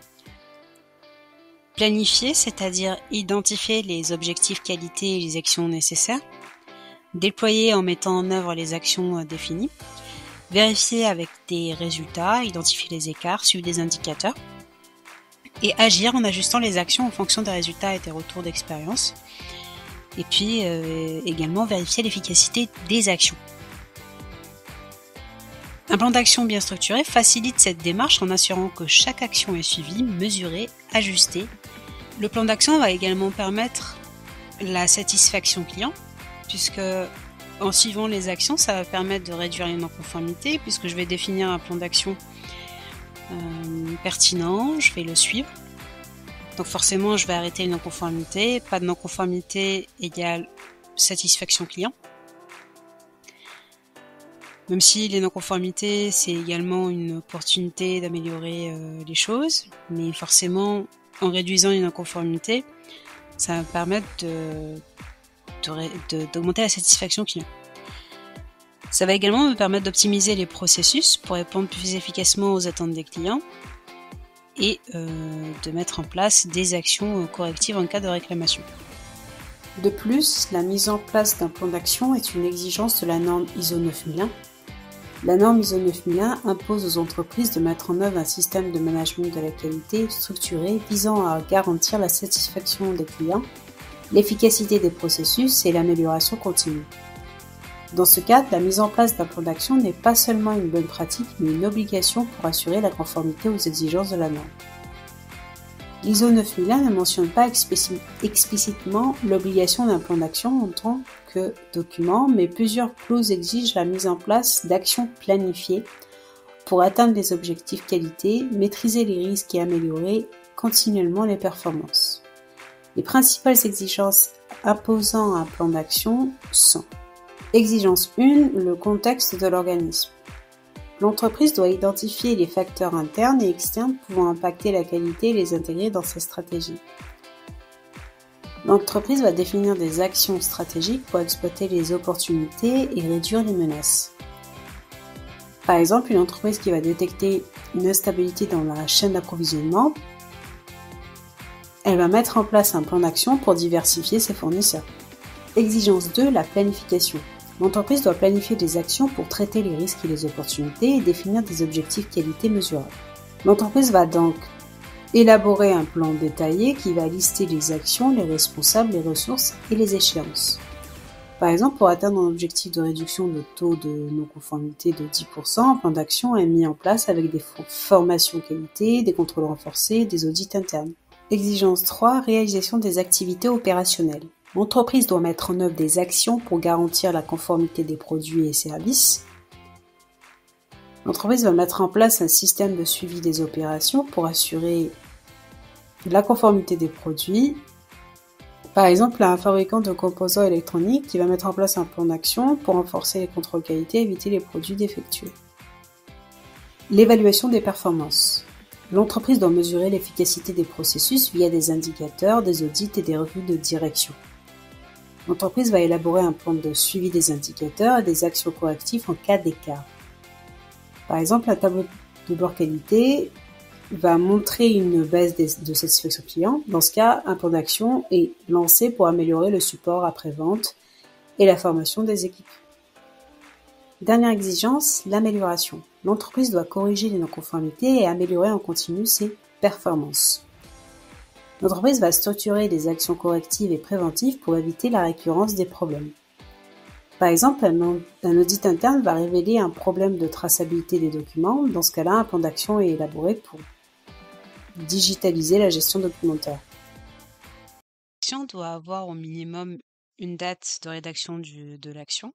Planifier, c'est-à-dire identifier les objectifs qualité et les actions nécessaires. Déployer en mettant en œuvre les actions définies. Vérifier avec des résultats, identifier les écarts, suivre des indicateurs. Et agir en ajustant les actions en fonction des résultats et des retours d'expérience. Et puis également vérifier l'efficacité des actions. Un plan d'action bien structuré facilite cette démarche en assurant que chaque action est suivie, mesurée, ajustée. Le plan d'action va également permettre la satisfaction client, puisque en suivant les actions, ça va permettre de réduire les non-conformités, puisque je vais définir un plan d'action pertinent, je vais le suivre. Donc forcément, je vais arrêter une non-conformité. Pas de non-conformité égale satisfaction client. Même si les non-conformités, c'est également une opportunité d'améliorer les choses. Mais forcément, en réduisant une non-conformité, ça va permettre d'augmenter la satisfaction client. Ça va également me permettre d'optimiser les processus pour répondre plus efficacement aux attentes des clients et de mettre en place des actions correctives en cas de réclamation. De plus, la mise en place d'un plan d'action est une exigence de la norme ISO 9001. La norme ISO 9001 impose aux entreprises de mettre en œuvre un système de management de la qualité structuré visant à garantir la satisfaction des clients, l'efficacité des processus et l'amélioration continue. Dans ce cadre, la mise en place d'un plan d'action n'est pas seulement une bonne pratique, mais une obligation pour assurer la conformité aux exigences de la norme. L'ISO 9001 ne mentionne pas explicitement l'obligation d'un plan d'action en tant que document, mais plusieurs clauses exigent la mise en place d'actions planifiées pour atteindre les objectifs qualité, maîtriser les risques et améliorer continuellement les performances. Les principales exigences imposant un plan d'action sont: exigence 1, le contexte de l'organisme. L'entreprise doit identifier les facteurs internes et externes pouvant impacter la qualité et les intégrer dans sa stratégie. L'entreprise va définir des actions stratégiques pour exploiter les opportunités et réduire les menaces. Par exemple, une entreprise qui va détecter une instabilité dans la chaîne d'approvisionnement, elle va mettre en place un plan d'action pour diversifier ses fournisseurs. Exigence 2, la planification. L'entreprise doit planifier des actions pour traiter les risques et les opportunités et définir des objectifs qualité mesurables. L'entreprise va donc élaborer un plan détaillé qui va lister les actions, les responsables, les ressources et les échéances. Par exemple, pour atteindre un objectif de réduction de taux de non-conformité de 10%, un plan d'action est mis en place avec des formations qualité, des contrôles renforcés, des audits internes. Exigence 3, réalisation des activités opérationnelles. L'entreprise doit mettre en œuvre des actions pour garantir la conformité des produits et services. L'entreprise va mettre en place un système de suivi des opérations pour assurer la conformité des produits. Par exemple, un fabricant de composants électroniques qui va mettre en place un plan d'action pour renforcer les contrôles qualité et éviter les produits défectueux. L'évaluation des performances. L'entreprise doit mesurer l'efficacité des processus via des indicateurs, des audits et des revues de direction. L'entreprise va élaborer un plan de suivi des indicateurs et des actions correctives en cas d'écart. Par exemple, un tableau de bord qualité va montrer une baisse de satisfaction client. Dans ce cas, un plan d'action est lancé pour améliorer le support après-vente et la formation des équipes. Dernière exigence, l'amélioration. L'entreprise doit corriger les non-conformités et améliorer en continu ses performances. L'entreprise va structurer des actions correctives et préventives pour éviter la récurrence des problèmes. Par exemple, un audit interne va révéler un problème de traçabilité des documents. Dans ce cas-là, un plan d'action est élaboré pour digitaliser la gestion documentaire. L'action doit avoir au minimum une date de rédaction de l'action,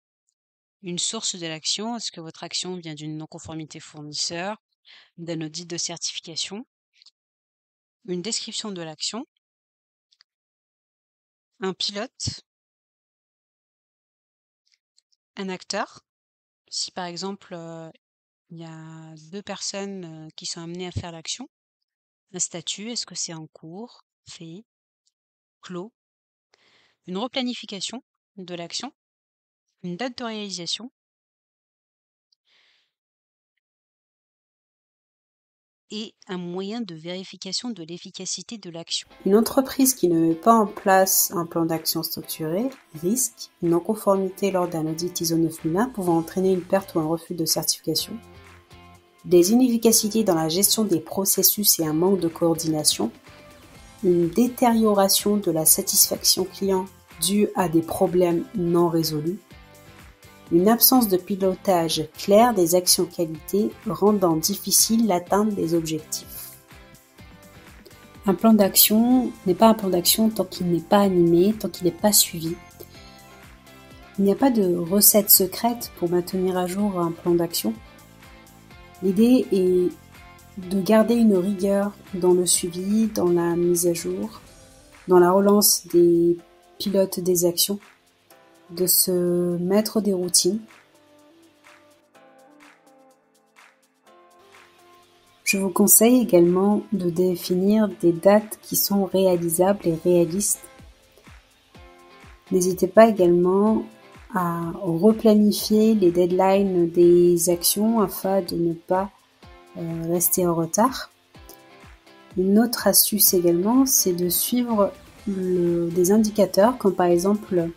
une source de l'action, est-ce que votre action vient d'une non-conformité fournisseur, d'un audit de certification, une description de l'action, un pilote, un acteur. Si par exemple il y a 2 personnes qui sont amenées à faire l'action, un statut, est-ce que c'est en cours, fait, clos, une replanification de l'action, une date de réalisation et un moyen de vérification de l'efficacité de l'action. Une entreprise qui ne met pas en place un plan d'action structuré risque une non-conformité lors d'un audit ISO 9001 pouvant entraîner une perte ou un refus de certification, des inefficacités dans la gestion des processus et un manque de coordination, une détérioration de la satisfaction client due à des problèmes non résolus, une absence de pilotage clair des actions qualité rendant difficile l'atteinte des objectifs. Un plan d'action n'est pas un plan d'action tant qu'il n'est pas animé, tant qu'il n'est pas suivi. Il n'y a pas de recette secrète pour maintenir à jour un plan d'action. L'idée est de garder une rigueur dans le suivi, dans la mise à jour, dans la relance des pilotes des actions, de se mettre des routines. Je vous conseille également de définir des dates qui sont réalisables et réalistes. N'hésitez pas également à replanifier les deadlines des actions afin de ne pas rester en retard. Une autre astuce également, c'est de suivre des indicateurs comme par exemple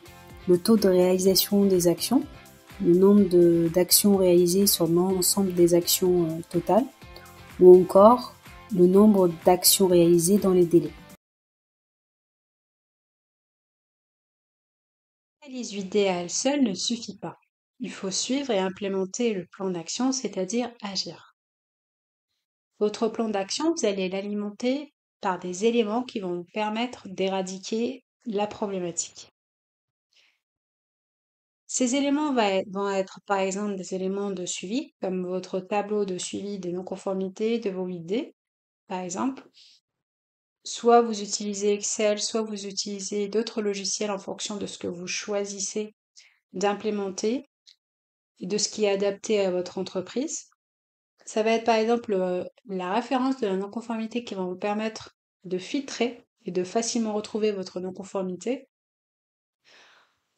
le taux de réalisation des actions, le nombre d'actions réalisées sur l'ensemble des actions totales, ou encore le nombre d'actions réalisées dans les délais. L'analyse idéale seule ne suffit pas. Il faut suivre et implémenter le plan d'action, c'est-à-dire agir. Votre plan d'action, vous allez l'alimenter par des éléments qui vont vous permettre d'éradiquer la problématique. Ces éléments vont être par exemple des éléments de suivi, comme votre tableau de suivi des non-conformités de vos idées, par exemple. Soit vous utilisez Excel, soit vous utilisez d'autres logiciels en fonction de ce que vous choisissez d'implémenter et de ce qui est adapté à votre entreprise. Ça va être par exemple la référence de la non-conformité qui va vous permettre de filtrer et de facilement retrouver votre non-conformité.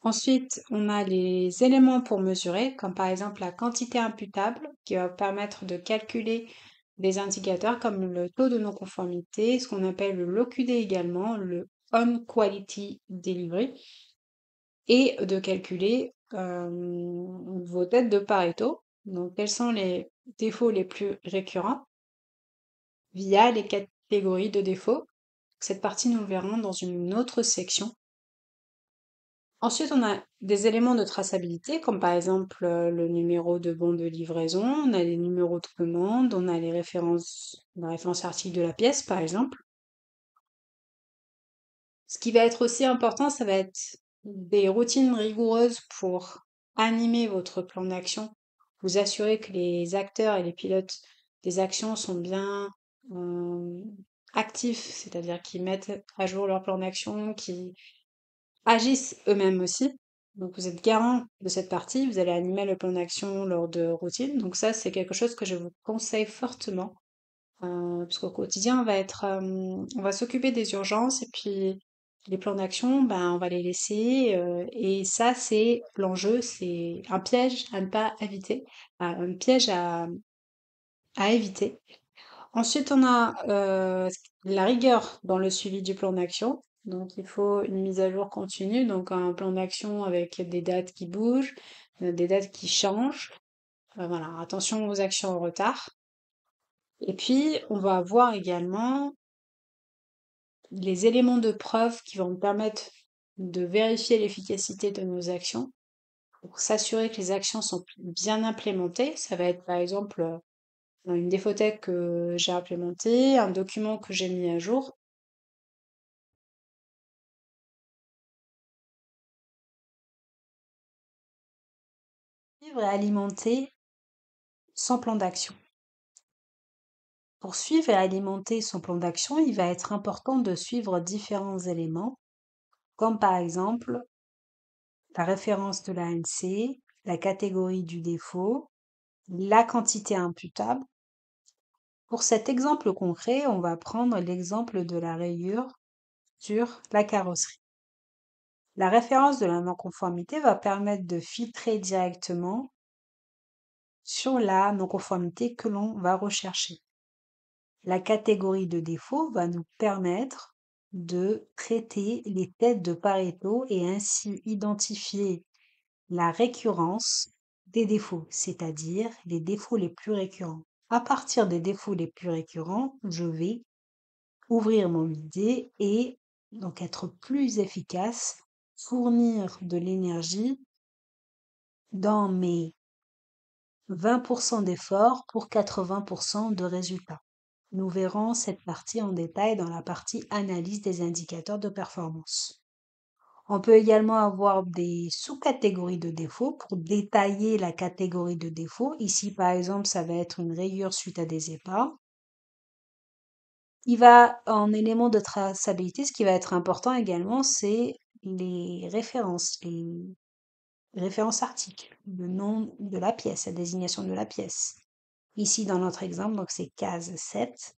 Ensuite, on a les éléments pour mesurer, comme par exemple la quantité imputable, qui va permettre de calculer des indicateurs comme le taux de non-conformité, ce qu'on appelle le LOQD également, le On Quality Delivery, et de calculer vos têtes de Pareto. Donc, quels sont les défauts les plus récurrents via les catégories de défauts. Cette partie, nous le verrons dans une autre section. Ensuite, on a des éléments de traçabilité, comme par exemple le numéro de bon de livraison, on a les numéros de commande, on a les références, la référence article de la pièce, par exemple. Ce qui va être aussi important, ça va être des routines rigoureuses pour animer votre plan d'action, vous assurer que les acteurs et les pilotes des actions sont bien actifs, c'est-à-dire qu'ils mettent à jour leur plan d'action, qui agissent eux-mêmes aussi. Donc vous êtes garant de cette partie, vous allez animer le plan d'action lors de routines. Donc ça, c'est quelque chose que je vous conseille fortement. Parce qu'au quotidien, on va s'occuper des urgences et puis les plans d'action, ben, on va les laisser. Et ça, c'est l'enjeu, c'est un piège à ne pas éviter, un piège à éviter. Ensuite, on a la rigueur dans le suivi du plan d'action. Donc, il faut une mise à jour continue, donc un plan d'action avec des dates qui bougent, des dates qui changent. Voilà, attention aux actions en retard. Et puis, on va voir également les éléments de preuve qui vont nous permettre de vérifier l'efficacité de nos actions pour s'assurer que les actions sont bien implémentées. Ça va être par exemple une défothèque que j'ai implémentée, un document que j'ai mis à jour. Suivre et alimenter son plan d'action. Pour suivre et alimenter son plan d'action, il va être important de suivre différents éléments, comme par exemple la référence de l'ANC, la catégorie du défaut, la quantité imputable. Pour cet exemple concret, on va prendre l'exemple de la rayure sur la carrosserie. La référence de la non-conformité va permettre de filtrer directement sur la non-conformité que l'on va rechercher. La catégorie de défaut va nous permettre de traiter les têtes de Pareto et ainsi identifier la récurrence des défauts, c'est-à-dire les défauts les plus récurrents. À partir des défauts les plus récurrents, je vais ouvrir mon idée et donc être plus efficace, fournir de l'énergie dans mes 20% d'efforts pour 80% de résultats. Nous verrons cette partie en détail dans la partie analyse des indicateurs de performance. On peut également avoir des sous-catégories de défauts pour détailler la catégorie de défauts. Ici, par exemple, ça va être une rayure suite à des épargnes. Il va en élément de traçabilité, ce qui va être important également, c'est les références articles, le nom de la pièce, la désignation de la pièce. Ici, dans notre exemple, donc c'est case 7.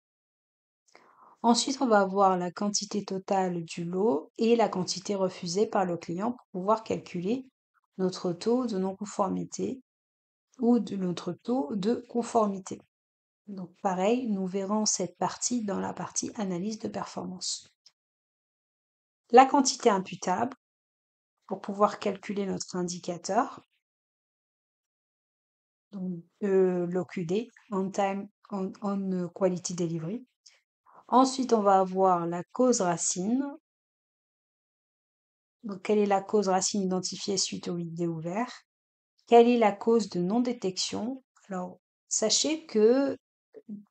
Ensuite, on va avoir la quantité totale du lot et la quantité refusée par le client pour pouvoir calculer notre taux de non-conformité ou de notre taux de conformité. Donc pareil, nous verrons cette partie dans la partie analyse de performance. La quantité imputable pour pouvoir calculer notre indicateur, donc l'OQD, on time on quality delivery. Ensuite, on va avoir la cause racine. Donc, quelle est la cause racine identifiée suite au 8D ouvert? Quelle est la cause de non-détection? Alors, sachez que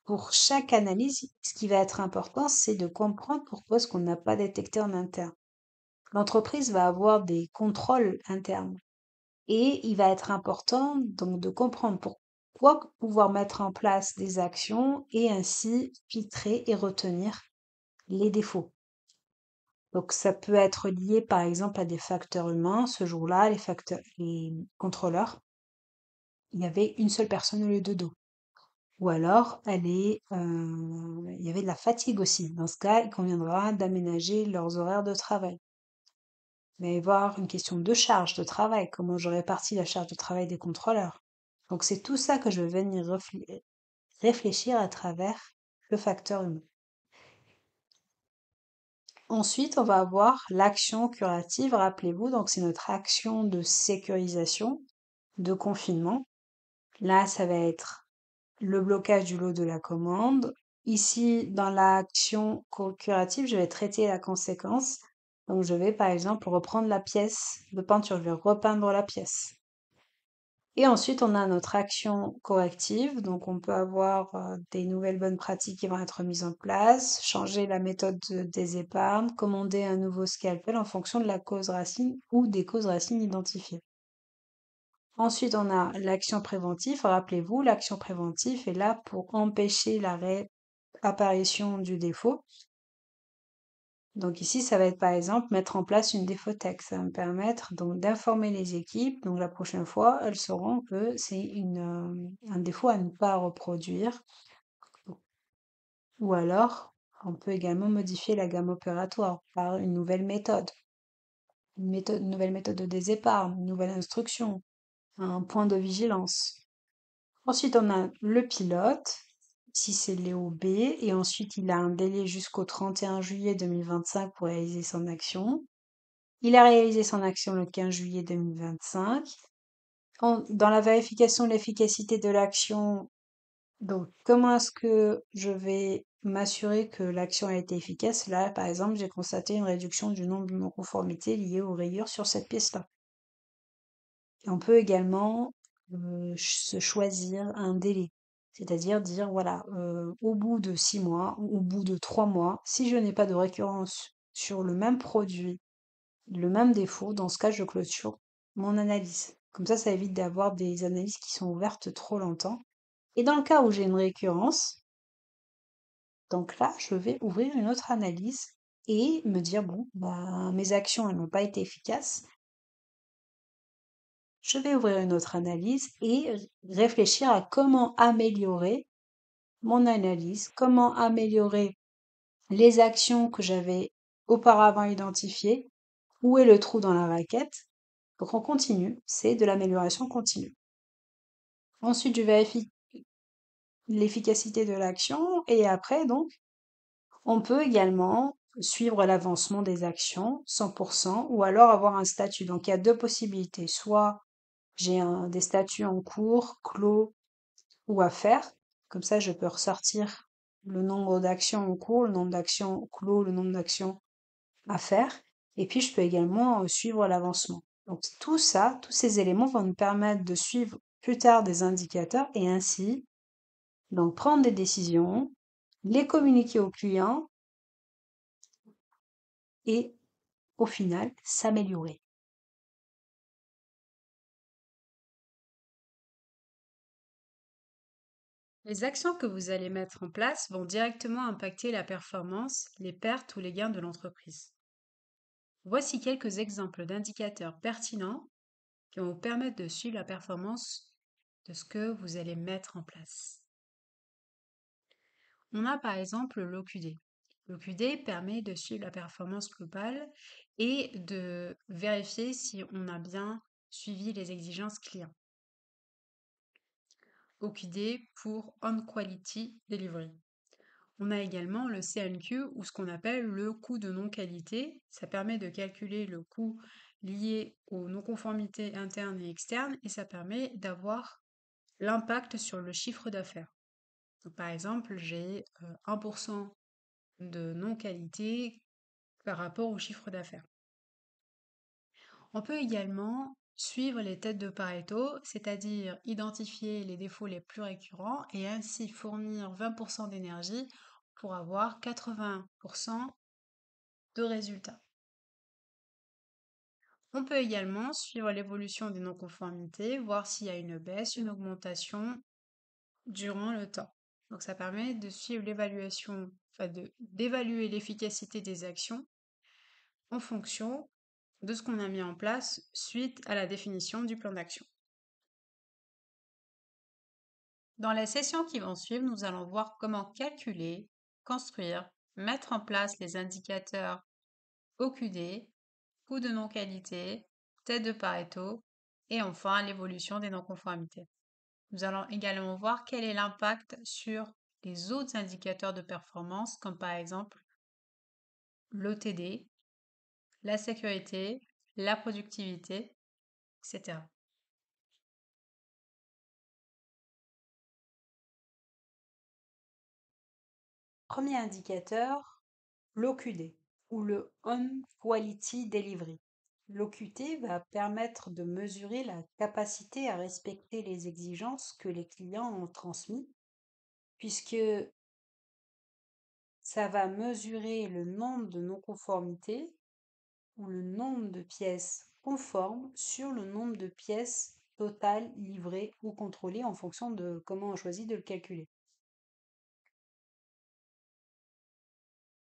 pour chaque analyse, ce qui va être important, c'est de comprendre pourquoi est-ce qu'on n'a pas détecté en interne. L'entreprise va avoir des contrôles internes et il va être important donc de comprendre pourquoi pouvoir mettre en place des actions et ainsi filtrer et retenir les défauts. Donc ça peut être lié par exemple à des facteurs humains. Ce jour-là, les contrôleurs, il y avait une seule personne au lieu de deux. Ou alors, il y avait de la fatigue aussi. Dans ce cas, il conviendra d'aménager leurs horaires de travail. Il va y avoir une question de charge de travail, comment je répartis la charge de travail des contrôleurs. Donc c'est tout ça que je vais venir réfléchir à travers le facteur humain. Ensuite, on va avoir l'action curative, rappelez-vous, donc c'est notre action de sécurisation, de confinement. Là, ça va être le blocage du lot de la commande. Ici, dans l'action curative, je vais traiter la conséquence. Donc, je vais par exemple reprendre la pièce de peinture, je vais repeindre la pièce. Et ensuite, on a notre action corrective. Donc, on peut avoir des nouvelles bonnes pratiques qui vont être mises en place, changer la méthode des épargnes, commander un nouveau scalpel en fonction de la cause racine ou des causes racines identifiées. Ensuite, on a l'action préventive. Rappelez-vous, l'action préventive est là pour empêcher la réapparition du défaut. Donc ici, ça va être par exemple mettre en place une défautec. Ça va me permettre donc d'informer les équipes. Donc la prochaine fois, elles sauront que c'est un défaut à ne pas reproduire. Ou alors, on peut également modifier la gamme opératoire par une nouvelle méthode. Une nouvelle méthode de désépargne, une nouvelle instruction, un point de vigilance. Ensuite, on a le pilote. Ici, c'est Léo B. Et ensuite, il a un délai jusqu'au 31 juillet 2025 pour réaliser son action. Il a réalisé son action le 15 juillet 2025. Dans la vérification de l'efficacité de l'action, donc comment est-ce que je vais m'assurer que l'action a été efficace? Là, par exemple, j'ai constaté une réduction du nombre de non-conformités liées aux rayures sur cette pièce-là. Et on peut également se choisir un délai, c'est-à-dire dire, voilà, au bout de 6 mois ou au bout de 3 mois, si je n'ai pas de récurrence sur le même produit, le même défaut, dans ce cas, je clôture mon analyse. Comme ça évite d'avoir des analyses qui sont ouvertes trop longtemps. Et dans le cas où j'ai une récurrence, donc là, je vais ouvrir une autre analyse et me dire, bon, bah, mes actions, elles n'ont pas été efficaces. Je vais ouvrir une autre analyse et réfléchir à comment améliorer mon analyse, comment améliorer les actions que j'avais auparavant identifiées, où est le trou dans la raquette. Donc on continue, c'est de l'amélioration continue. Ensuite, je vérifie l'efficacité de l'action et après, donc, on peut également suivre l'avancement des actions 100% ou alors avoir un statut. Donc il y a deux possibilités, soit j'ai des statuts en cours, clos ou à faire. Comme ça, je peux ressortir le nombre d'actions en cours, le nombre d'actions clos, le nombre d'actions à faire. Et puis, je peux également suivre l'avancement. Donc, tout ça, tous ces éléments vont nous permettre de suivre plus tard des indicateurs et ainsi, donc, prendre des décisions, les communiquer aux clients et, au final, s'améliorer. Les actions que vous allez mettre en place vont directement impacter la performance, les pertes ou les gains de l'entreprise. Voici quelques exemples d'indicateurs pertinents qui vont vous permettre de suivre la performance de ce que vous allez mettre en place. On a par exemple l'OQD. L'OQD permet de suivre la performance globale et de vérifier si on a bien suivi les exigences clients. OQD pour On Quality Delivery. On a également le CNQ ou ce qu'on appelle le coût de non-qualité. Ça permet de calculer le coût lié aux non-conformités internes et externes et ça permet d'avoir l'impact sur le chiffre d'affaires. Donc, par exemple, j'ai 1% de non-qualité par rapport au chiffre d'affaires. On peut également suivre les têtes de Pareto, c'est-à-dire identifier les défauts les plus récurrents et ainsi fournir 20% d'énergie pour avoir 80% de résultats. On peut également suivre l'évolution des non-conformités, voir s'il y a une baisse, une augmentation durant le temps. Donc ça permet de suivre l'évaluation, d'évaluer l'efficacité des actions en fonction de ce qu'on a mis en place suite à la définition du plan d'action. Dans les sessions qui vont suivre, nous allons voir comment calculer, construire, mettre en place les indicateurs OQD, coût de non-qualité, tête de Pareto et enfin l'évolution des non-conformités. Nous allons également voir quel est l'impact sur les autres indicateurs de performance comme par exemple l'OTD, la sécurité, la productivité, etc. Premier indicateur, l'OQD ou le On Quality Delivery. L'OQT va permettre de mesurer la capacité à respecter les exigences que les clients ont transmises, puisque ça va mesurer le nombre de non-conformités ou le nombre de pièces conformes sur le nombre de pièces totales livrées ou contrôlées en fonction de comment on choisit de le calculer.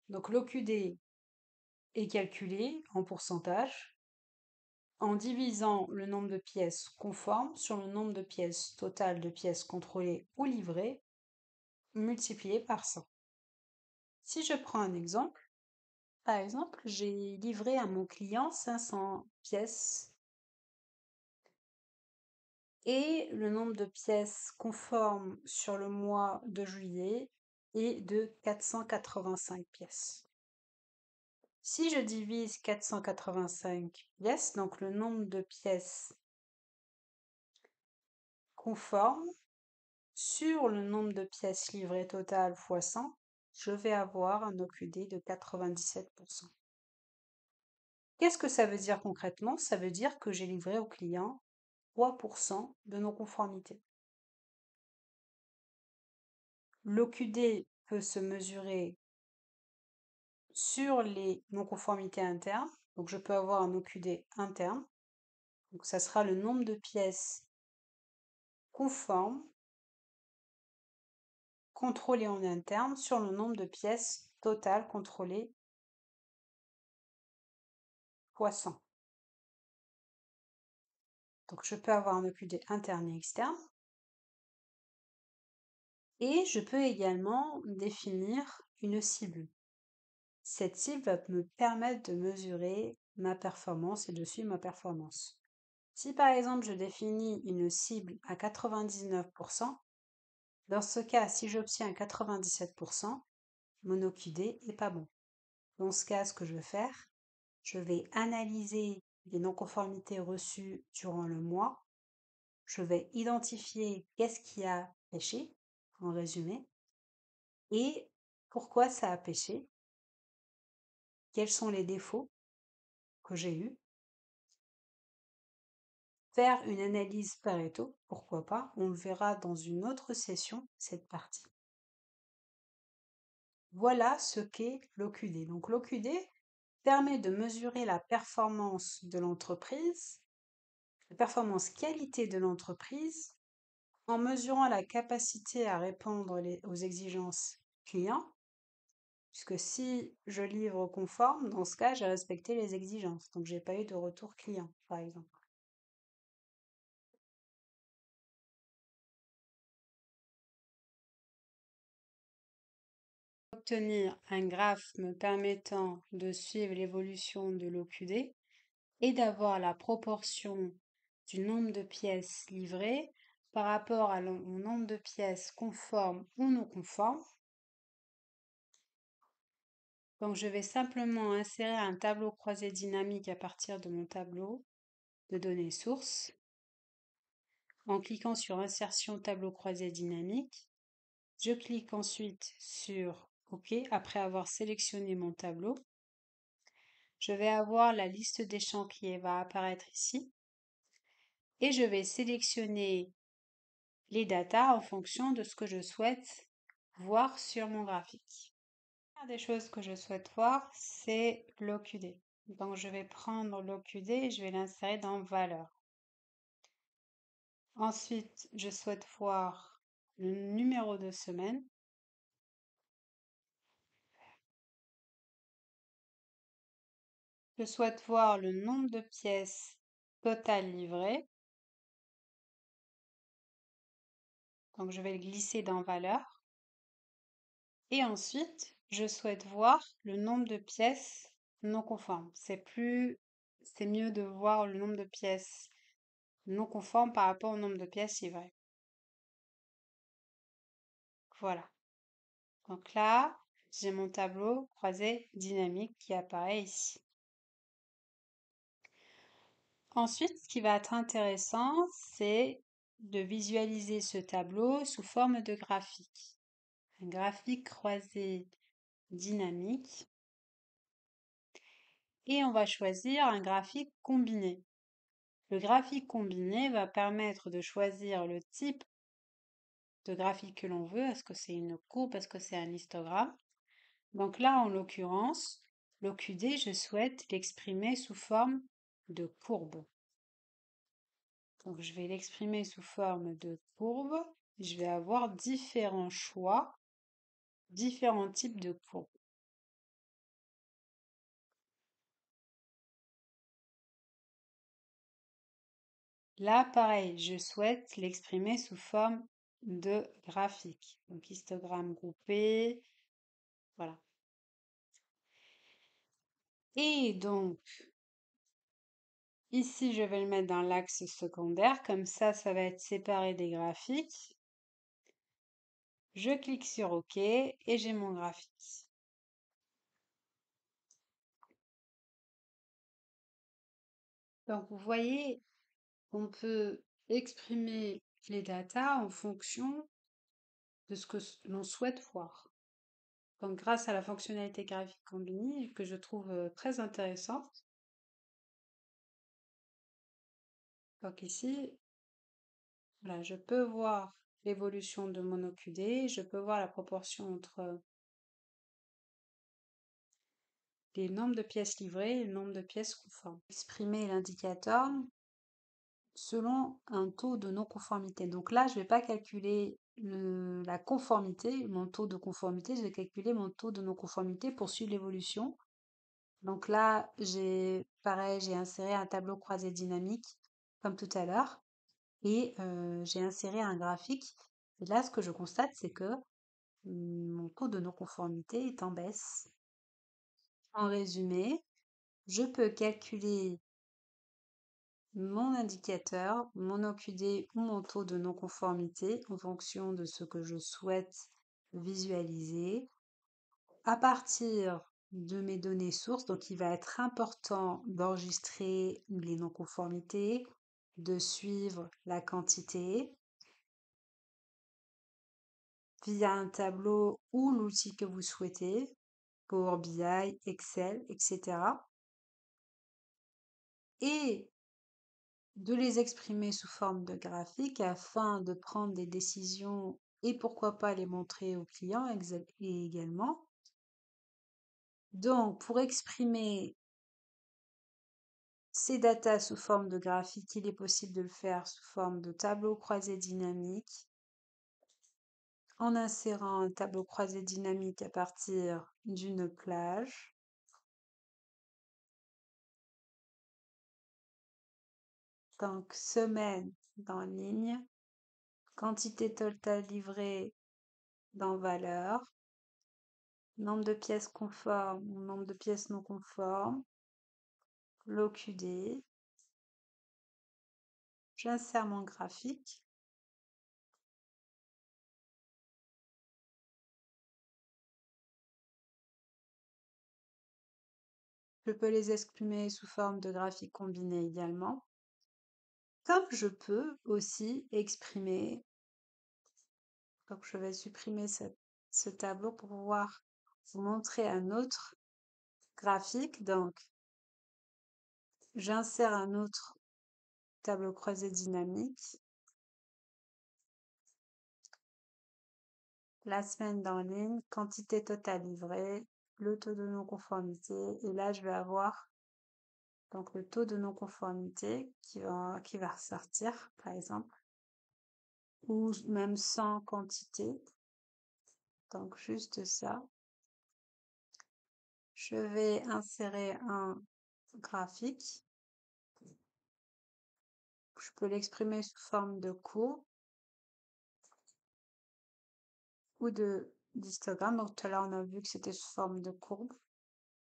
Donc l'OQD est calculé en pourcentage en divisant le nombre de pièces conformes sur le nombre de pièces totales de pièces contrôlées ou livrées multiplié par 100. Si je prends un exemple, par exemple, j'ai livré à mon client 500 pièces et le nombre de pièces conformes sur le mois de juillet est de 485 pièces. Si je divise 485 pièces, donc le nombre de pièces conformes sur le nombre de pièces livrées total fois 100, je vais avoir un OQD de 97%. Qu'est-ce que ça veut dire concrètement? Ça veut dire que j'ai livré au client 3% de non-conformité. L'OQD peut se mesurer sur les non-conformités internes. Donc je peux avoir un OQD interne. Donc ça sera le nombre de pièces conformes contrôlées en interne sur le nombre de pièces totales contrôlées fois 100. Donc je peux avoir un OQD interne et externe. Et je peux également définir une cible. Cette cible va me permettre de mesurer ma performance et de suivre ma performance. Si par exemple je définis une cible à 99%, dans ce cas, si j'obtiens 97%, mon OQD n'est pas bon. Dans ce cas, ce que je vais faire, je vais analyser les non-conformités reçues durant le mois. Je vais identifier qu'est-ce qui a péché, en résumé, et pourquoi ça a péché, quels sont les défauts que j'ai eus. Faire une analyse Pareto, pourquoi pas, on le verra dans une autre session, cette partie. Voilà ce qu'est l'OQD. Donc l'OQD permet de mesurer la performance de l'entreprise, la performance qualité de l'entreprise, en mesurant la capacité à répondre aux exigences clients, puisque si je livre conforme, dans ce cas, j'ai respecté les exigences, donc j'ai pas eu de retour client, par exemple. Obtenir un graphe me permettant de suivre l'évolution de l'OQD et d'avoir la proportion du nombre de pièces livrées par rapport au nombre de pièces conformes ou non conformes. Donc, je vais simplement insérer un tableau croisé dynamique à partir de mon tableau de données sources en cliquant sur Insertion tableau croisé dynamique. Je clique ensuite sur OK après avoir sélectionné mon tableau. Je vais avoir la liste des champs qui va apparaître ici et je vais sélectionner les datas en fonction de ce que je souhaite voir sur mon graphique. Une des choses que je souhaite voir, c'est l'OQD. Donc je vais prendre l'OQD et je vais l'insérer dans Valeurs. Ensuite, je souhaite voir le numéro de semaine. Je souhaite voir le nombre de pièces totales livrées. Donc je vais le glisser dans Valeurs. Et ensuite, je souhaite voir le nombre de pièces non conformes. C'est mieux de voir le nombre de pièces non conformes par rapport au nombre de pièces livrées. Voilà. Donc là, j'ai mon tableau croisé dynamique qui apparaît ici. Ensuite, ce qui va être intéressant, c'est de visualiser ce tableau sous forme de graphique. Un graphique croisé dynamique. Et on va choisir un graphique combiné. Le graphique combiné va permettre de choisir le type de graphique que l'on veut. Est-ce que c'est une courbe? Est-ce que c'est un histogramme? Donc là, en l'occurrence, l'OQD, je souhaite l'exprimer sous forme de courbe. Donc je vais l'exprimer sous forme de courbe. Je vais avoir différents choix, différents types de courbes. Là, pareil, je souhaite l'exprimer sous forme de graphique. Donc histogramme groupé, voilà. Et donc, ici, je vais le mettre dans l'axe secondaire, comme ça va être séparé des graphiques. Je clique sur OK et j'ai mon graphique. Donc, vous voyez, on peut exprimer les datas en fonction de ce que l'on souhaite voir. Donc, grâce à la fonctionnalité graphique combinée que je trouve très intéressante. Donc ici, voilà, je peux voir l'évolution de mon OQD, je peux voir la proportion entre les nombres de pièces livrées et le nombre de pièces conformes. Exprimer l'indicateur selon un taux de non-conformité. Donc là, je ne vais pas calculer la conformité, mon taux de conformité, je vais calculer mon taux de non-conformité pour suivre l'évolution. Donc là, pareil, j'ai inséré un tableau croisé dynamique, comme tout à l'heure, et j'ai inséré un graphique. Et là, ce que je constate, c'est que mon taux de non-conformité est en baisse. En résumé, je peux calculer mon indicateur, mon OQD ou mon taux de non-conformité en fonction de ce que je souhaite visualiser à partir de mes données sources. Donc, il va être important d'enregistrer les non-conformités, de suivre la quantité via un tableau ou l'outil que vous souhaitez, Power BI, Excel, etc. Et de les exprimer sous forme de graphique afin de prendre des décisions et pourquoi pas les montrer aux clients également. Donc, pour exprimer ces datas sous forme de graphique, il est possible de le faire sous forme de tableau croisé dynamique en insérant un tableau croisé dynamique à partir d'une plage. Donc, semaine dans ligne, quantité totale livrée dans valeur, nombre de pièces conformes ou nombre de pièces non conformes, l'OQD, J'insère mon graphique. Je peux les exprimer sous forme de graphique combiné également. Comme je peux aussi exprimer, donc je vais supprimer ce tableau pour pouvoir vous montrer un autre graphique. Donc, j'insère un autre tableau croisé dynamique. La semaine d'en ligne, quantité totale livrée, le taux de non-conformité. Et là, je vais avoir donc le taux de non-conformité qui va ressortir, par exemple, ou même sans quantité. Donc, juste ça. Je vais insérer un graphique. Je peux l'exprimer sous forme de courbe ou d'histogramme. Donc tout à l'heure, on a vu que c'était sous forme de courbe.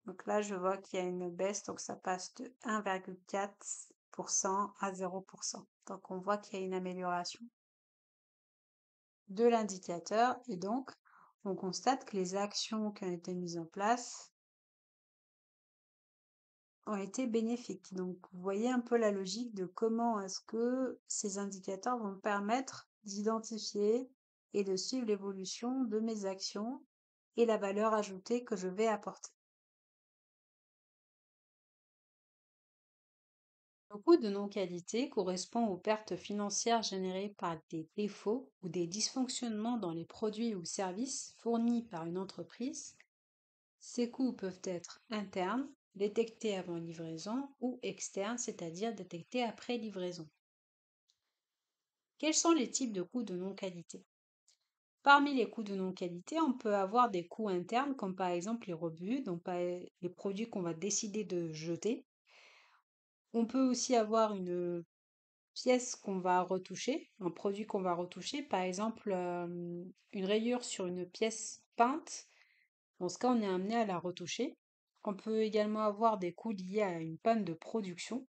Donc là, je vois qu'il y a une baisse, donc ça passe de 1,4% à 0%. Donc on voit qu'il y a une amélioration de l'indicateur et donc on constate que les actions qui ont été mises en place ont été bénéfiques. Donc vous voyez un peu la logique de comment est-ce que ces indicateurs vont me permettre d'identifier et de suivre l'évolution de mes actions et la valeur ajoutée que je vais apporter. Le coût de non-qualité correspond aux pertes financières générées par des défauts ou des dysfonctionnements dans les produits ou services fournis par une entreprise. Ces coûts peuvent être internes, détectés avant livraison, ou externes, c'est-à-dire détectés après livraison. Quels sont les types de coûts de non-qualité? Parmi les coûts de non-qualité, on peut avoir des coûts internes, comme par exemple les rebuts, donc les produits qu'on va décider de jeter. On peut aussi avoir une pièce qu'on va retoucher, un produit qu'on va retoucher, par exemple une rayure sur une pièce peinte. Dans ce cas, on est amené à la retoucher. On peut également avoir des coûts liés à une panne de production.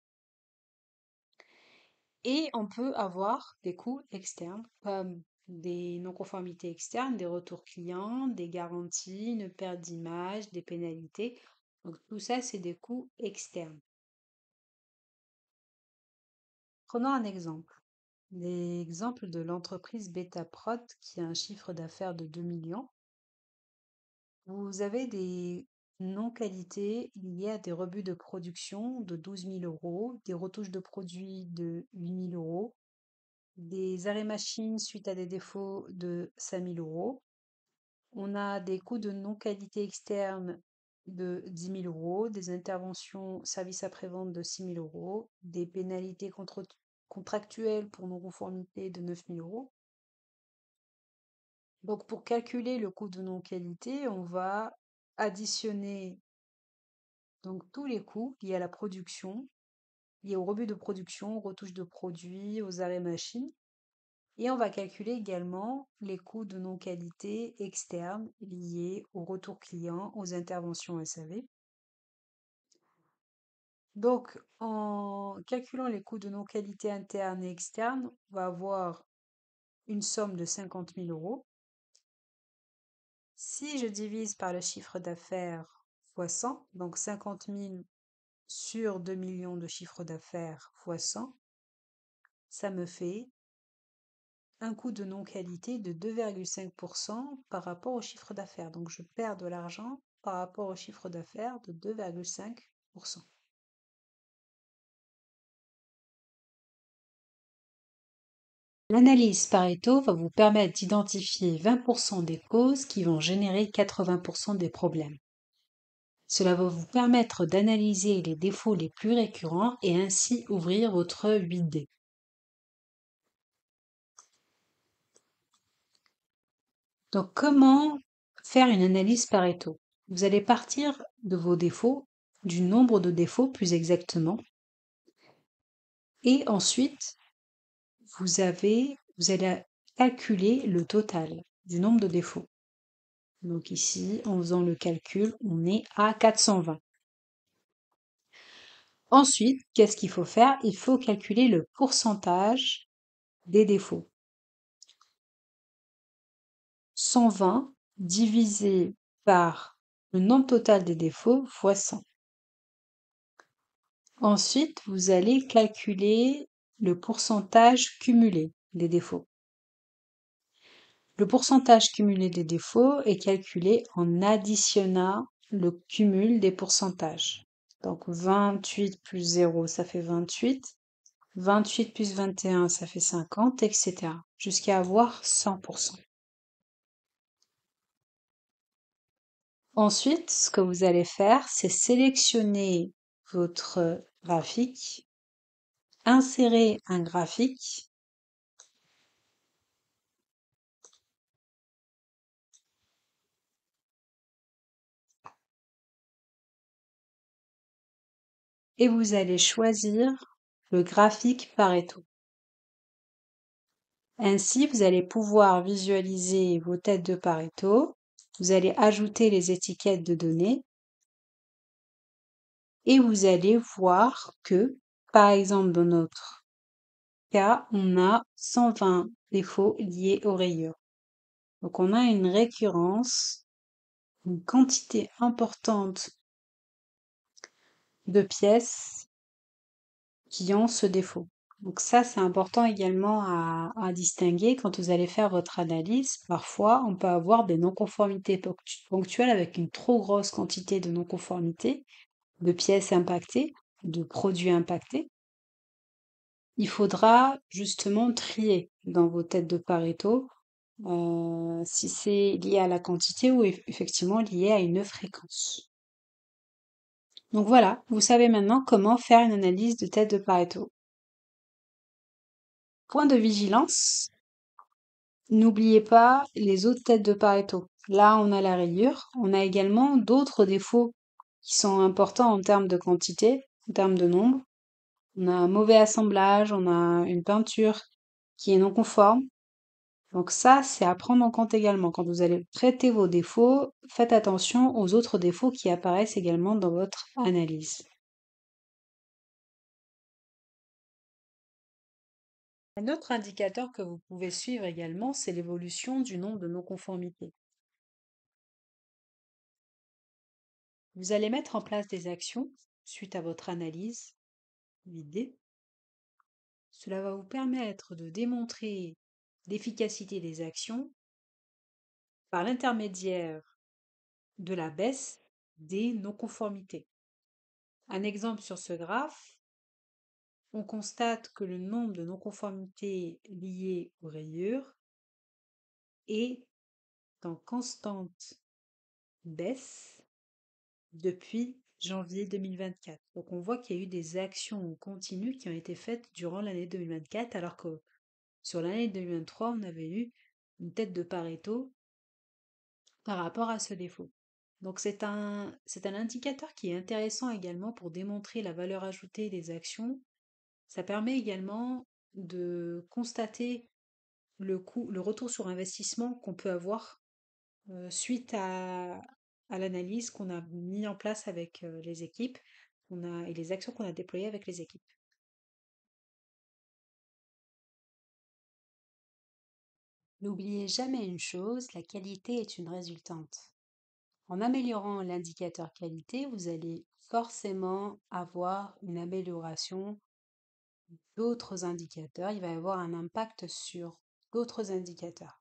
Et on peut avoir des coûts externes, comme des non-conformités externes, des retours clients, des garanties, une perte d'image, des pénalités. Donc tout ça, c'est des coûts externes. Prenons un exemple. L'exemple de l'entreprise Betaprod qui a un chiffre d'affaires de 2 millions. Vous avez des non-qualités liées à des rebuts de production de 12 000 euros, des retouches de produits de 8 000 euros, des arrêts machines suite à des défauts de 5 000 euros. On a des coûts de non-qualité externe de 10 000 euros, des interventions services après-vente de 6 000 euros, des pénalités contractuelles pour non-conformité de 9 000 euros. Donc pour calculer le coût de non-qualité, on va additionner donc tous les coûts liés à la production, liés au rebut de production, aux retouches de produits, aux arrêts machines. Et on va calculer également les coûts de non-qualité externes liés au retour client, aux interventions SAV. Donc, en calculant les coûts de non-qualité internes et externes, on va avoir une somme de 50 000 euros. Si je divise par le chiffre d'affaires fois 100, donc 50 000 sur 2 millions de chiffre d'affaires fois 100, ça me fait un coût de non-qualité de 2,5% par rapport au chiffre d'affaires. Donc je perds de l'argent par rapport au chiffre d'affaires de 2,5%. L'analyse Pareto va vous permettre d'identifier 20% des causes qui vont générer 80% des problèmes. Cela va vous permettre d'analyser les défauts les plus récurrents et ainsi ouvrir votre 8D. Donc, comment faire une analyse Pareto? Vous allez partir de vos défauts, du nombre de défauts plus exactement, et ensuite, vous allez calculer le total du nombre de défauts. Donc ici, en faisant le calcul, on est à 420. Ensuite, qu'est-ce qu'il faut faire? Il faut calculer le pourcentage des défauts. 120 divisé par le nombre total des défauts fois 100. Ensuite, vous allez calculer le pourcentage cumulé des défauts. Le pourcentage cumulé des défauts est calculé en additionnant le cumul des pourcentages. Donc 28 plus 0, ça fait 28. 28 plus 21, ça fait 50, etc. Jusqu'à avoir 100%. Ensuite, ce que vous allez faire, c'est sélectionner votre graphique, insérer un graphique, et vous allez choisir le graphique Pareto. Ainsi, vous allez pouvoir visualiser vos têtes de Pareto, vous allez ajouter les étiquettes de données et vous allez voir que, par exemple, dans notre cas, on a 120 défauts liés aux rayures. Donc, on a une récurrence, une quantité importante de pièces qui ont ce défaut. Donc ça, c'est important également à distinguer quand vous allez faire votre analyse. Parfois, on peut avoir des non-conformités ponctuelles avec une trop grosse quantité de non-conformités, de pièces impactées, de produits impactés. Il faudra justement trier dans vos têtes de Pareto si c'est lié à la quantité ou effectivement lié à une fréquence. Donc voilà, vous savez maintenant comment faire une analyse de tête de Pareto. Point de vigilance, n'oubliez pas les autres têtes de Pareto. Là, on a la rayure. On a également d'autres défauts qui sont importants en termes de quantité, en termes de nombre. On a un mauvais assemblage, on a une peinture qui est non conforme. Donc ça, c'est à prendre en compte également. Quand vous allez traiter vos défauts, faites attention aux autres défauts qui apparaissent également dans votre analyse. Un autre indicateur que vous pouvez suivre également, c'est l'évolution du nombre de non-conformités. Vous allez mettre en place des actions suite à votre analyse d'idées. Cela va vous permettre de démontrer l'efficacité des actions par l'intermédiaire de la baisse des non-conformités. Un exemple sur ce graphe, on constate que le nombre de non-conformités liées aux rayures est en constante baisse depuis janvier 2024. Donc on voit qu'il y a eu des actions continues qui ont été faites durant l'année 2024, alors que sur l'année 2023, on avait eu une tête de Pareto par rapport à ce défaut. Donc c'est un indicateur qui est intéressant également pour démontrer la valeur ajoutée des actions. Ça permet également de constater le coût, le retour sur investissement qu'on peut avoir suite à l'analyse qu'on a mis en place avec les équipes et les actions qu'on a déployées avec les équipes. N'oubliez jamais une chose, la qualité est une résultante. En améliorant l'indicateur qualité, vous allez forcément avoir une amélioration d'autres indicateurs. Il va y avoir un impact sur d'autres indicateurs.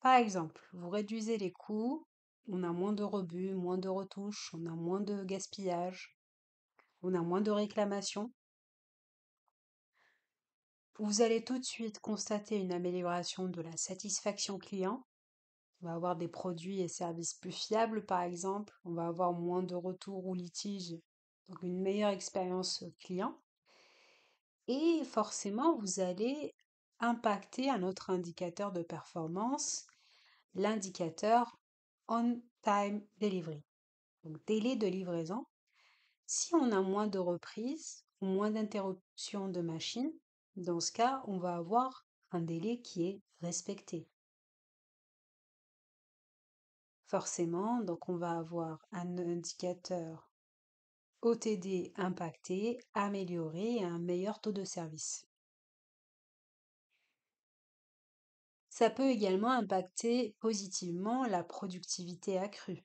Par exemple, vous réduisez les coûts, on a moins de rebuts, moins de retouches, on a moins de gaspillage, on a moins de réclamations. Vous allez tout de suite constater une amélioration de la satisfaction client. On va avoir des produits et services plus fiables, par exemple. On va avoir moins de retours ou litiges, donc une meilleure expérience client. Et forcément, vous allez impacter un autre indicateur de performance, l'indicateur on-time delivery, donc délai de livraison. Si on a moins de reprises ou moins d'interruptions de machine, dans ce cas, on va avoir un délai qui est respecté. Forcément, donc on va avoir un indicateur OTD impacté, amélioré et un meilleur taux de service. Ça peut également impacter positivement la productivité accrue,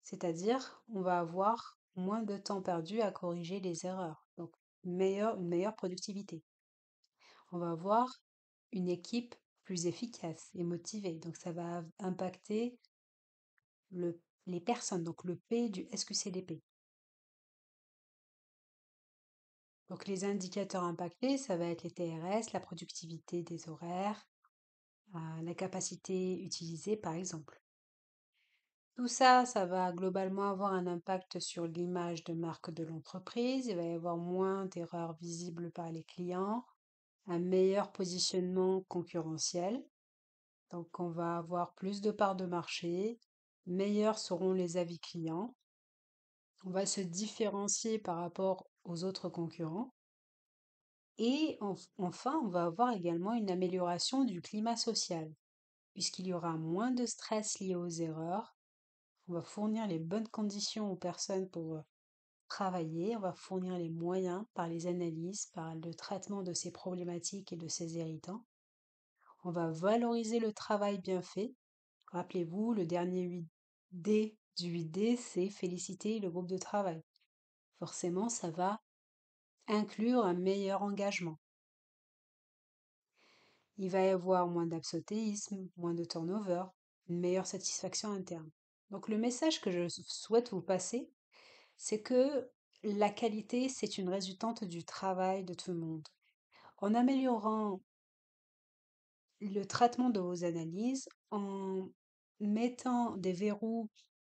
c'est-à-dire on va avoir moins de temps perdu à corriger les erreurs, donc une meilleure productivité. On va avoir une équipe plus efficace et motivée, donc ça va impacter les personnes, donc le P du SQCDP. Donc les indicateurs impactés, ça va être les TRS, la productivité des horaires, la capacité utilisée par exemple. Tout ça, ça va globalement avoir un impact sur l'image de marque de l'entreprise. Il va y avoir moins d'erreurs visibles par les clients, un meilleur positionnement concurrentiel. Donc on va avoir plus de parts de marché, meilleurs seront les avis clients. On va se différencier par rapport aux autres concurrents. Et enfin, on va avoir également une amélioration du climat social, puisqu'il y aura moins de stress lié aux erreurs. On va fournir les bonnes conditions aux personnes pour travailler. On va fournir les moyens par les analyses, par le traitement de ces problématiques et de ces irritants. On va valoriser le travail bien fait. Rappelez-vous, le dernier 8D du 8D, c'est féliciter le groupe de travail. Forcément, ça va inclure un meilleur engagement. Il va y avoir moins d'absentéisme, moins de turnover, une meilleure satisfaction interne. Donc le message que je souhaite vous passer, c'est que la qualité, c'est une résultante du travail de tout le monde. En améliorant le traitement de vos analyses, en mettant des verrous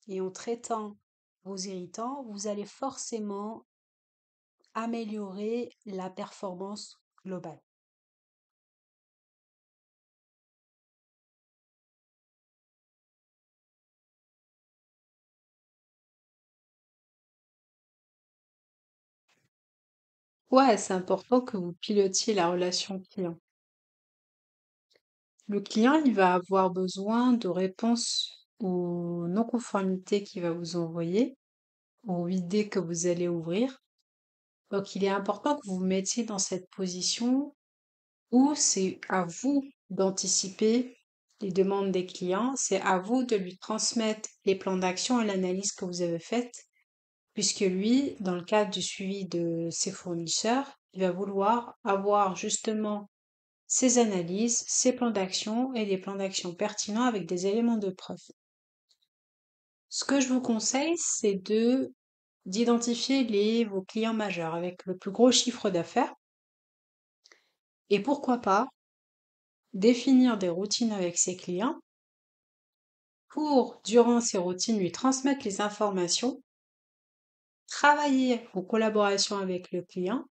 et en traitant vos irritants, vous allez forcément améliorer la performance globale. Ouais, c'est important que vous pilotiez la relation client. Le client, il va avoir besoin de réponses aux non-conformités qu'il va vous envoyer, aux idées que vous allez ouvrir. Donc, il est important que vous vous mettiez dans cette position où c'est à vous d'anticiper les demandes des clients, c'est à vous de lui transmettre les plans d'action et l'analyse que vous avez faite, puisque lui, dans le cadre du suivi de ses fournisseurs, il va vouloir avoir justement ses analyses, ses plans d'action et des plans d'action pertinents avec des éléments de preuve. Ce que je vous conseille, c'est d'identifier vos clients majeurs avec le plus gros chiffre d'affaires et pourquoi pas définir des routines avec ses clients pour, durant ces routines, lui transmettre les informations, travailler en collaboration avec le client.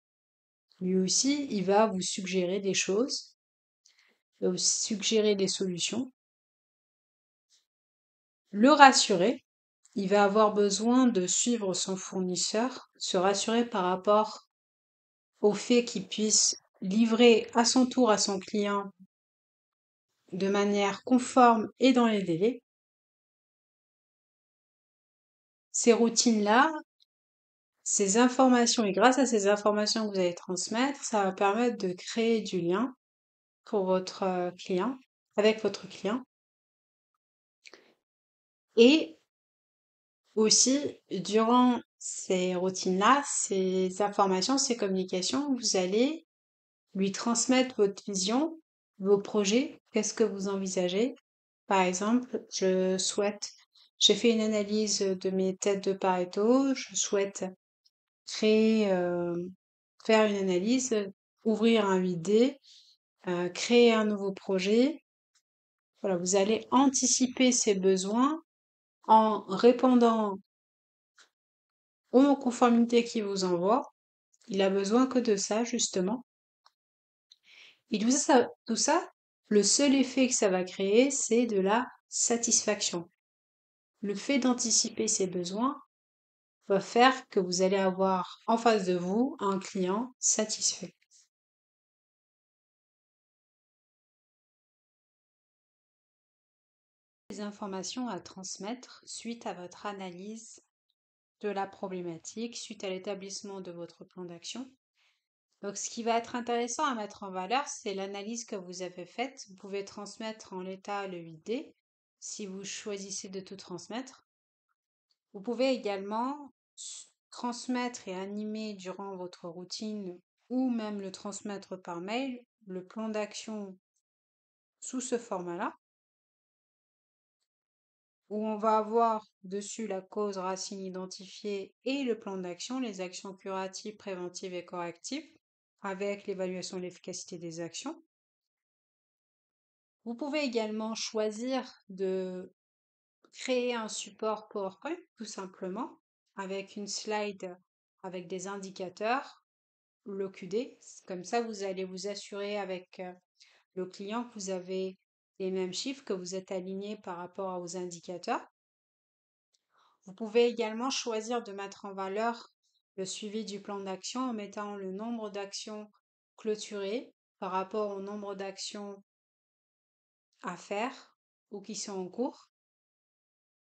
Lui aussi, il va vous suggérer des choses, il va vous suggérer des solutions, le rassurer. Il va avoir besoin de suivre son fournisseur, se rassurer par rapport au fait qu'il puisse livrer à son tour à son client de manière conforme et dans les délais. Ces routines-là, ces informations, et grâce à ces informations que vous allez transmettre, ça va permettre de créer du lien pour votre client, avec votre client. Et aussi, durant ces routines-là, ces informations, ces communications, vous allez lui transmettre votre vision, vos projets, qu'est-ce que vous envisagez. Par exemple, j'ai fait une analyse de mes têtes de Pareto, je souhaite créer, faire une analyse, ouvrir un 8D, créer un nouveau projet. Voilà, vous allez anticiper ses besoins en répondant aux conformités qu'il vous envoie. Il a besoin que de ça, justement. Et tout ça, le seul effet que ça va créer, c'est de la satisfaction. Le fait d'anticiper ses besoins va faire que vous allez avoir en face de vous un client satisfait. Les informations à transmettre suite à votre analyse de la problématique suite à l'établissement de votre plan d'action. Donc, ce qui va être intéressant à mettre en valeur, c'est l'analyse que vous avez faite. Vous pouvez transmettre en l'état le 8D si vous choisissez de tout transmettre. Vous pouvez également transmettre et animer durant votre routine ou même le transmettre par mail, le plan d'action sous ce format-là, où on va avoir dessus la cause racine identifiée et le plan d'action, les actions curatives, préventives et correctives, avec l'évaluation de l'efficacité des actions. Vous pouvez également choisir de créer un support PowerPoint, tout simplement, avec une slide avec des indicateurs, l'OQD. Comme ça, vous allez vous assurer avec le client que vous avez les mêmes chiffres, que vous êtes aligné par rapport aux indicateurs. Vous pouvez également choisir de mettre en valeur le suivi du plan d'action en mettant le nombre d'actions clôturées par rapport au nombre d'actions à faire ou qui sont en cours.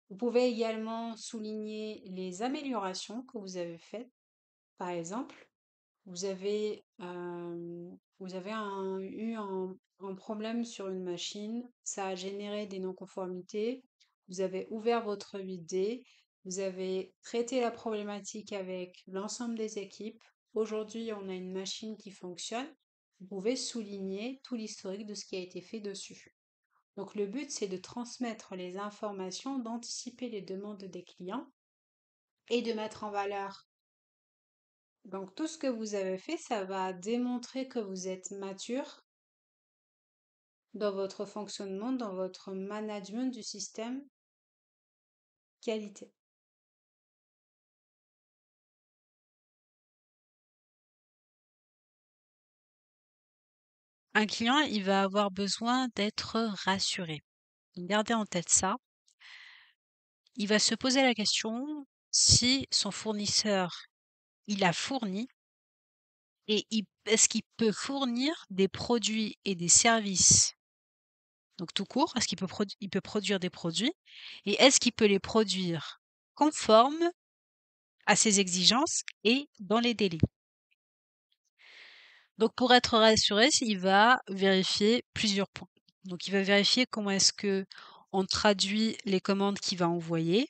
Vous pouvez également souligner les améliorations que vous avez faites. Par exemple, vous avez eu un problème sur une machine, ça a généré des non-conformités, vous avez ouvert votre 8D, vous avez traité la problématique avec l'ensemble des équipes. Aujourd'hui, on a une machine qui fonctionne. Vous pouvez souligner tout l'historique de ce qui a été fait dessus. Donc le but, c'est de transmettre les informations, d'anticiper les demandes des clients et de mettre en valeur. Donc tout ce que vous avez fait, ça va démontrer que vous êtes mature dans votre fonctionnement, dans votre management du système qualité. Un client, il va avoir besoin d'être rassuré. Gardez en tête ça. Il va se poser la question si son fournisseur, il a fourni et est-ce qu'il peut fournir des produits et des services. Donc tout court, est-ce qu'il peut produire des produits et est-ce qu'il peut les produire conformes à ses exigences et dans les délais. Donc pour être rassuré, il va vérifier plusieurs points. Donc il va vérifier comment est-ce que on traduit les commandes qu'il va envoyer.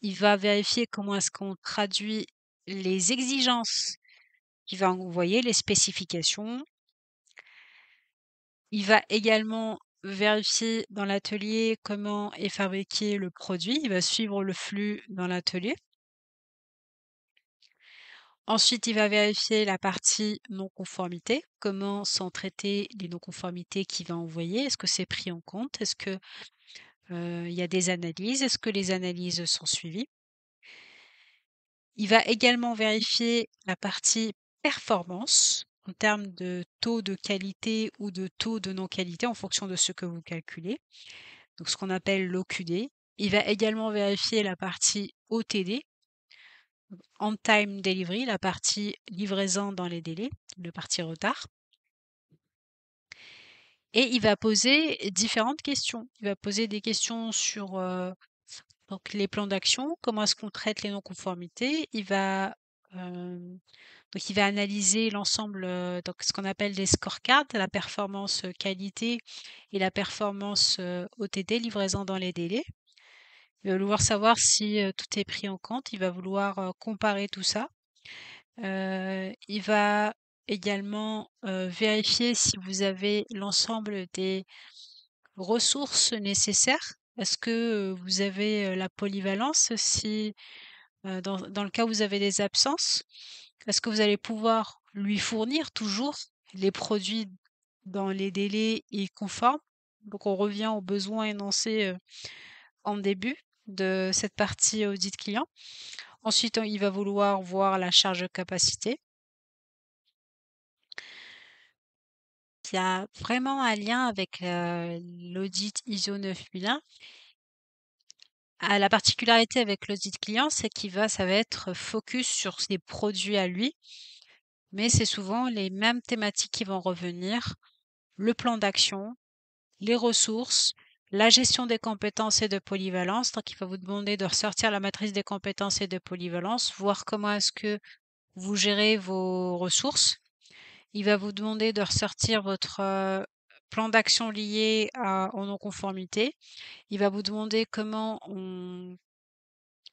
Il va vérifier comment est-ce qu'on traduit les exigences qu'il va envoyer, les spécifications. Il va également vérifier dans l'atelier comment est fabriqué le produit. Il va suivre le flux dans l'atelier. Ensuite, il va vérifier la partie non-conformité, comment sont traitées les non-conformités qu'il va envoyer, est-ce que c'est pris en compte, est-ce que il y a des analyses, est-ce que les analyses sont suivies. Il va également vérifier la partie performance en termes de taux de qualité ou de taux de non-qualité en fonction de ce que vous calculez, donc ce qu'on appelle l'OQD. Il va également vérifier la partie OTD, on-time delivery, la partie livraison dans les délais, la partie retard. Et il va poser différentes questions. Il va poser des questions sur donc les plans d'action, comment est-ce qu'on traite les non-conformités. Il va analyser l'ensemble, donc ce qu'on appelle des scorecards, la performance qualité et la performance OTD, livraison dans les délais. Il va vouloir savoir si tout est pris en compte. Il va vouloir comparer tout ça. Il va également vérifier si vous avez l'ensemble des ressources nécessaires. Est-ce que vous avez la polyvalence si dans le cas où vous avez des absences, est-ce que vous allez pouvoir lui fournir toujours les produits dans les délais et conformes? Donc on revient aux besoins énoncés en début de cette partie audit client. Ensuite, il va vouloir voir la charge de capacité. Il y a vraiment un lien avec l'audit ISO 9001. La particularité avec l'audit client, c'est ça va être focus sur ses produits à lui, mais c'est souvent les mêmes thématiques qui vont revenir, le plan d'action, les ressources, la gestion des compétences et de polyvalence. Donc, il va vous demander de ressortir la matrice des compétences et de polyvalence, voir comment est-ce que vous gérez vos ressources. Il va vous demander de ressortir votre plan d'action lié aux non-conformités. Il va vous demander comment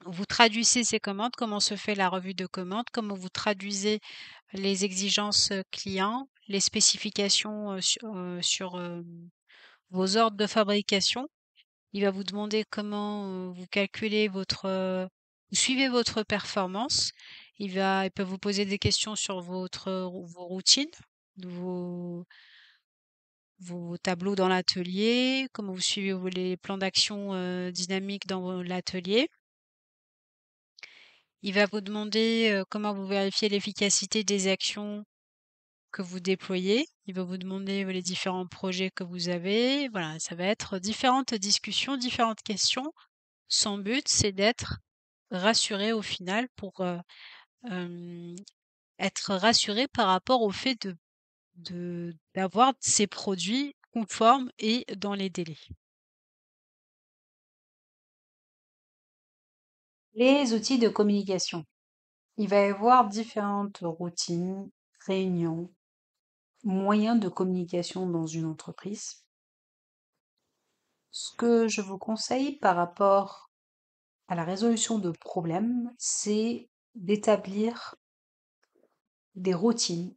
vous traduisez ces commandes, comment se fait la revue de commandes, comment vous traduisez les exigences clients, les spécifications sur vos ordres de fabrication. Il va vous demander comment vous calculez vous suivez votre performance. Il peut vous poser des questions sur vos routines, vos, vos tableaux dans l'atelier, comment vous suivez les plans d'action dynamiques dans l'atelier. Il va vous demander comment vous vérifiez l'efficacité des actions que vous déployez. Il va vous demander les différents projets que vous avez. Voilà, ça va être différentes discussions, différentes questions. Son but, c'est d'être rassuré au final pour être rassuré par rapport au fait d'avoir ces produits conformes et dans les délais. Les outils de communication. Il va y avoir différentes routines, réunions, moyens de communication dans une entreprise. Ce que je vous conseille par rapport à la résolution de problèmes, c'est d'établir des routines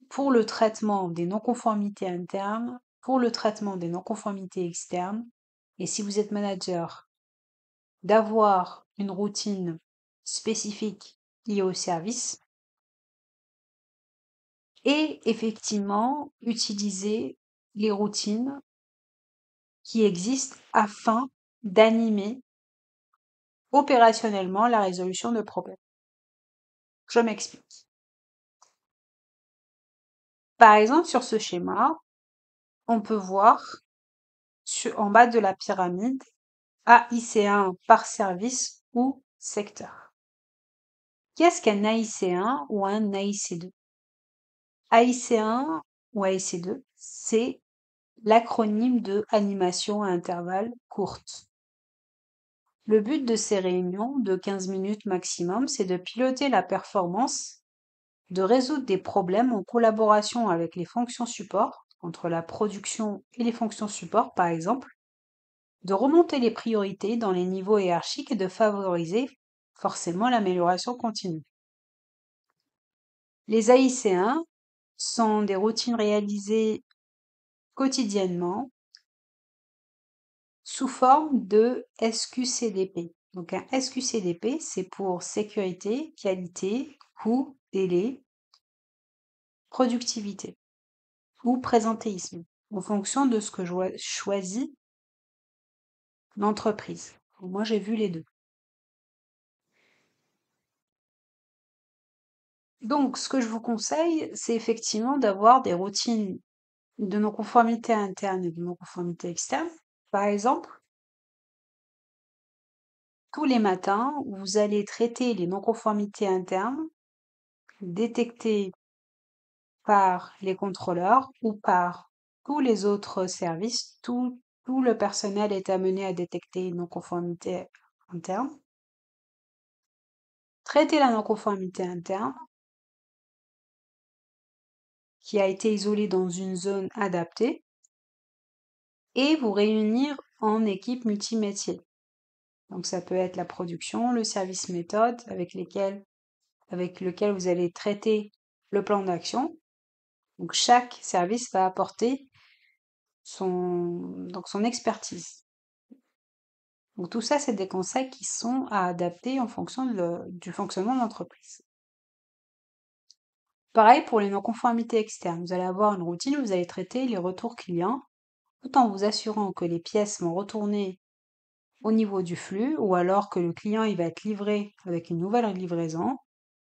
pour le traitement des non-conformités internes, pour le traitement des non-conformités externes, et si vous êtes manager, d'avoir une routine spécifique liée au service, et effectivement utiliser les routines qui existent afin d'animer opérationnellement la résolution de problèmes. Je m'explique. Par exemple, sur ce schéma, on peut voir en bas de la pyramide AIC1 par service ou secteur. Qu'est-ce qu'un AIC1 ou un AIC2? AIC1 ou AIC2, c'est l'acronyme de animation à intervalles courtes. Le but de ces réunions de 15 minutes maximum, c'est de piloter la performance, de résoudre des problèmes en collaboration avec les fonctions support, entre la production et les fonctions support par exemple, de remonter les priorités dans les niveaux hiérarchiques et de favoriser forcément l'amélioration continue. Les AIC1 sont des routines réalisées quotidiennement sous forme de SQCDP. Donc un SQCDP, c'est pour sécurité, qualité, coût, délai, productivité ou présentéisme, en fonction de ce que choisit l'entreprise. Moi, j'ai vu les deux. Donc, ce que je vous conseille, c'est effectivement d'avoir des routines de non-conformité interne et de non-conformité externe. Par exemple, tous les matins, vous allez traiter les non-conformités internes détectées par les contrôleurs ou par tous les autres services. Tout le personnel est amené à détecter une non-conformité interne. Traiter la non-conformité interne qui a été isolée dans une zone adaptée et vous réunir en équipe multimétier. Donc ça peut être la production, le service méthode avec lequel vous allez traiter le plan d'action. Donc chaque service va apporter son expertise. Donc tout ça, c'est des conseils qui sont à adapter en fonction du fonctionnement de l'entreprise. Pareil pour les non-conformités externes. Vous allez avoir une routine où vous allez traiter les retours clients tout en vous assurant que les pièces vont retourner au niveau du flux ou alors que le client il va être livré avec une nouvelle livraison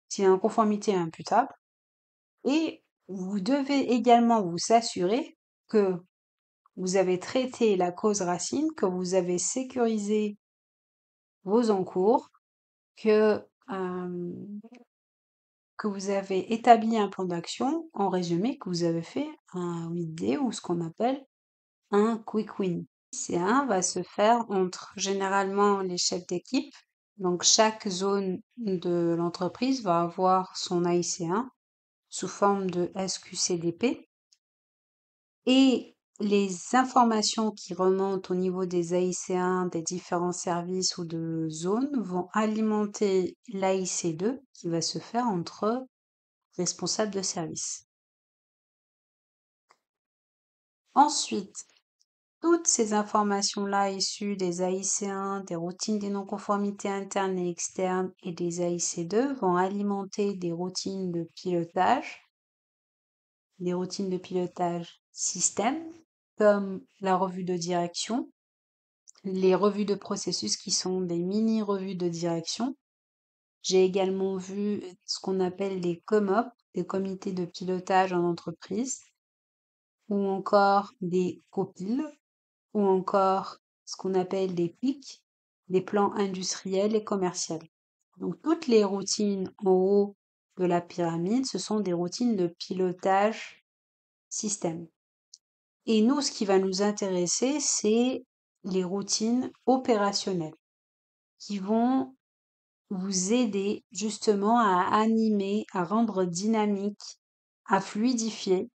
s'il y a une conformité imputable. Et vous devez également vous assurer que vous avez traité la cause racine, que vous avez sécurisé vos encours, que vous avez établi un plan d'action, en résumé, que vous avez fait un 8D ou ce qu'on appelle un quick win. l'IC1 va se faire entre généralement les chefs d'équipe. Donc chaque zone de l'entreprise va avoir son AIC1 sous forme de SQCDP. Et les informations qui remontent au niveau des AIC1 des différents services ou de zones vont alimenter l'AIC2 qui va se faire entre responsables de service. Ensuite, toutes ces informations-là issues des AIC1, des routines des non-conformités internes et externes et des AIC2 vont alimenter des routines de pilotage système, comme la revue de direction, les revues de processus qui sont des mini-revues de direction. J'ai également vu ce qu'on appelle les COMOP, des comités de pilotage en entreprise, ou encore des COPIL, ou encore ce qu'on appelle des PIC, des plans industriels et commerciaux. Donc toutes les routines en haut de la pyramide, ce sont des routines de pilotage système. Et nous, ce qui va nous intéresser, c'est les routines opérationnelles qui vont vous aider justement à animer, à rendre dynamique, à fluidifier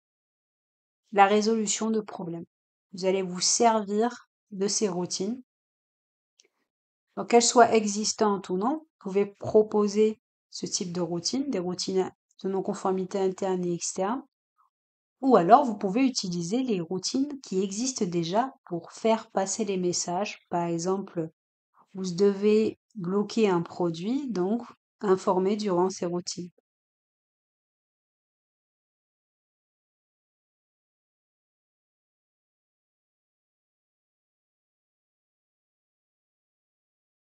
la résolution de problèmes. Vous allez vous servir de ces routines. Donc, qu'elles soient existantes ou non, vous pouvez proposer ce type de routine, des routines de non-conformité interne et externe. Ou alors, vous pouvez utiliser les routines qui existent déjà pour faire passer les messages. Par exemple, vous devez bloquer un produit, donc informer durant ces routines.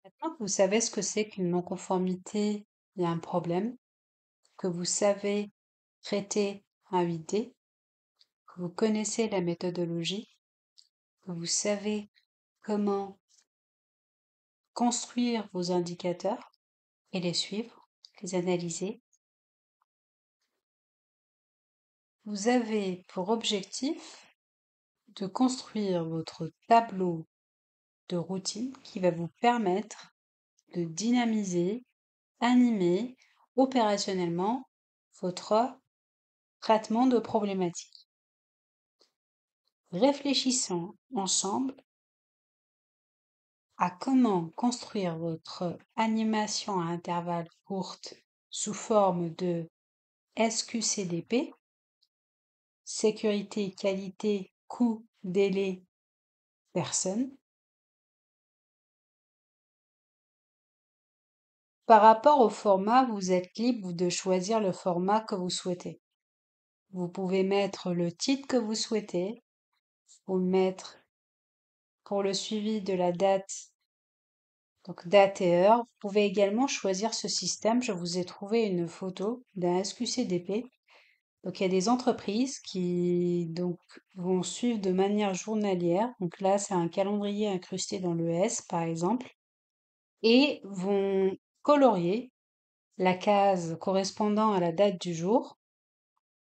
Maintenant que vous savez ce que c'est qu'une non-conformité et un problème, que vous savez traiter un 8D, que vous connaissez la méthodologie, que vous savez comment construire vos indicateurs et les suivre, les analyser, vous avez pour objectif de construire votre tableau de routine qui va vous permettre de dynamiser, animer opérationnellement votre traitement de problématiques. Réfléchissons ensemble à comment construire votre animation à intervalles courtes sous forme de SQCDP, sécurité, qualité, coût, délai, personne. Par rapport au format, vous êtes libre de choisir le format que vous souhaitez. Vous pouvez mettre le titre que vous souhaitez, ou mettre pour le suivi de la date, donc date et heure. Vous pouvez également choisir ce système. Je vous ai trouvé une photo d'un SQCDP. Donc il y a des entreprises qui donc vont suivre de manière journalière. Donc là, c'est un calendrier incrusté dans le S, par exemple, et vont colorier la case correspondant à la date du jour,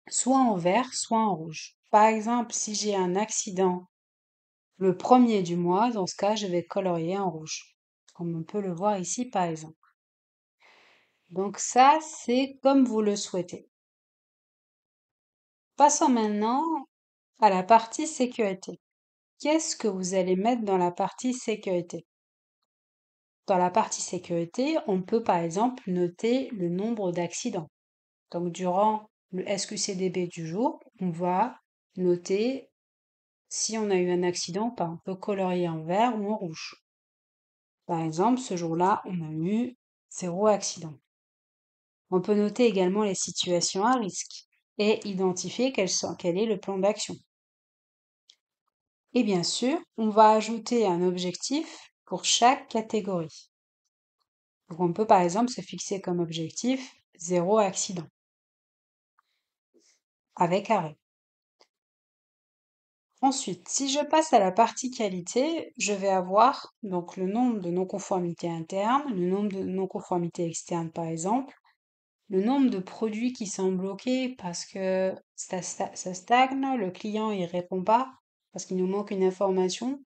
soit en vert, soit en rouge. Par exemple, si j'ai un accident le 1er du mois, dans ce cas, je vais colorier en rouge, comme on peut le voir ici, par exemple. Donc ça, c'est comme vous le souhaitez. Passons maintenant à la partie sécurité. Qu'est-ce que vous allez mettre dans la partie sécurité? Dans la partie sécurité, on peut par exemple noter le nombre d'accidents. Donc durant le SQCDB du jour, on va noter si on a eu un accident ou pas. On peut colorier en vert ou en rouge. Par exemple, ce jour-là, on a eu 0 accident. On peut noter également les situations à risque et identifier quel est le plan d'action. Et bien sûr, on va ajouter un objectif pour chaque catégorie. Donc on peut par exemple se fixer comme objectif 0 accident avec arrêt. Ensuite, si je passe à la partie qualité, je vais avoir donc le nombre de non-conformités internes, le nombre de non-conformités externes par exemple, le nombre de produits qui sont bloqués parce que ça stagne, le client il répond pas, parce qu'il nous manque une information,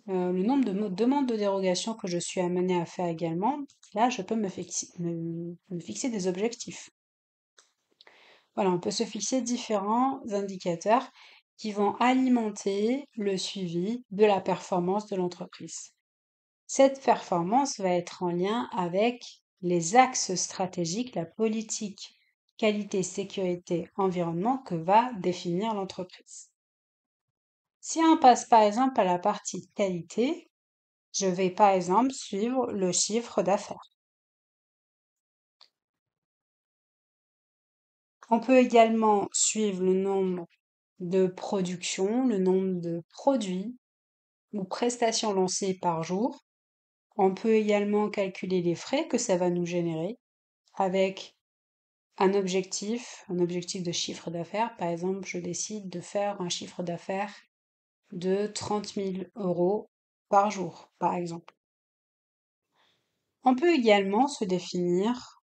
le nombre de demandes de dérogation que je suis amenée à faire également, là, je peux me fixer des objectifs. Voilà, on peut se fixer différents indicateurs qui vont alimenter le suivi de la performance de l'entreprise. Cette performance va être en lien avec les axes stratégiques, la politique qualité, sécurité, environnement que va définir l'entreprise. Si on passe par exemple à la partie qualité, je vais par exemple suivre le chiffre d'affaires. On peut également suivre le nombre de productions, le nombre de produits ou prestations lancées par jour. On peut également calculer les frais que ça va nous générer avec un objectif de chiffre d'affaires. Par exemple, je décide de faire un chiffre d'affaires de 30 000 € par jour, par exemple. On peut également se définir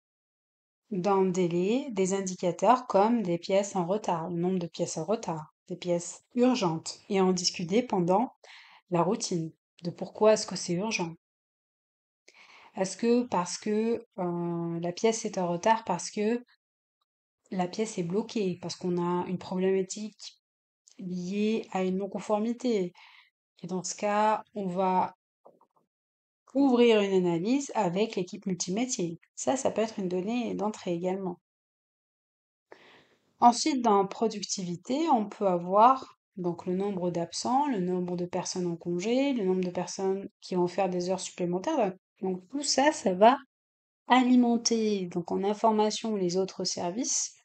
dans le délai des indicateurs comme des pièces en retard, le nombre de pièces en retard, des pièces urgentes, et en discuter pendant la routine de pourquoi est-ce que c'est urgent. Est-ce que parce que la pièce est en retard parce que la pièce est bloquée, parce qu'on a une problématique liée à une non-conformité? Et dans ce cas, on va ouvrir une analyse avec l'équipe multimétier. Ça peut être une donnée d'entrée également. Ensuite, dans productivité, on peut avoir donc le nombre d'absents, le nombre de personnes en congé, le nombre de personnes qui vont faire des heures supplémentaires. Donc tout ça, ça va alimenter donc en information les autres services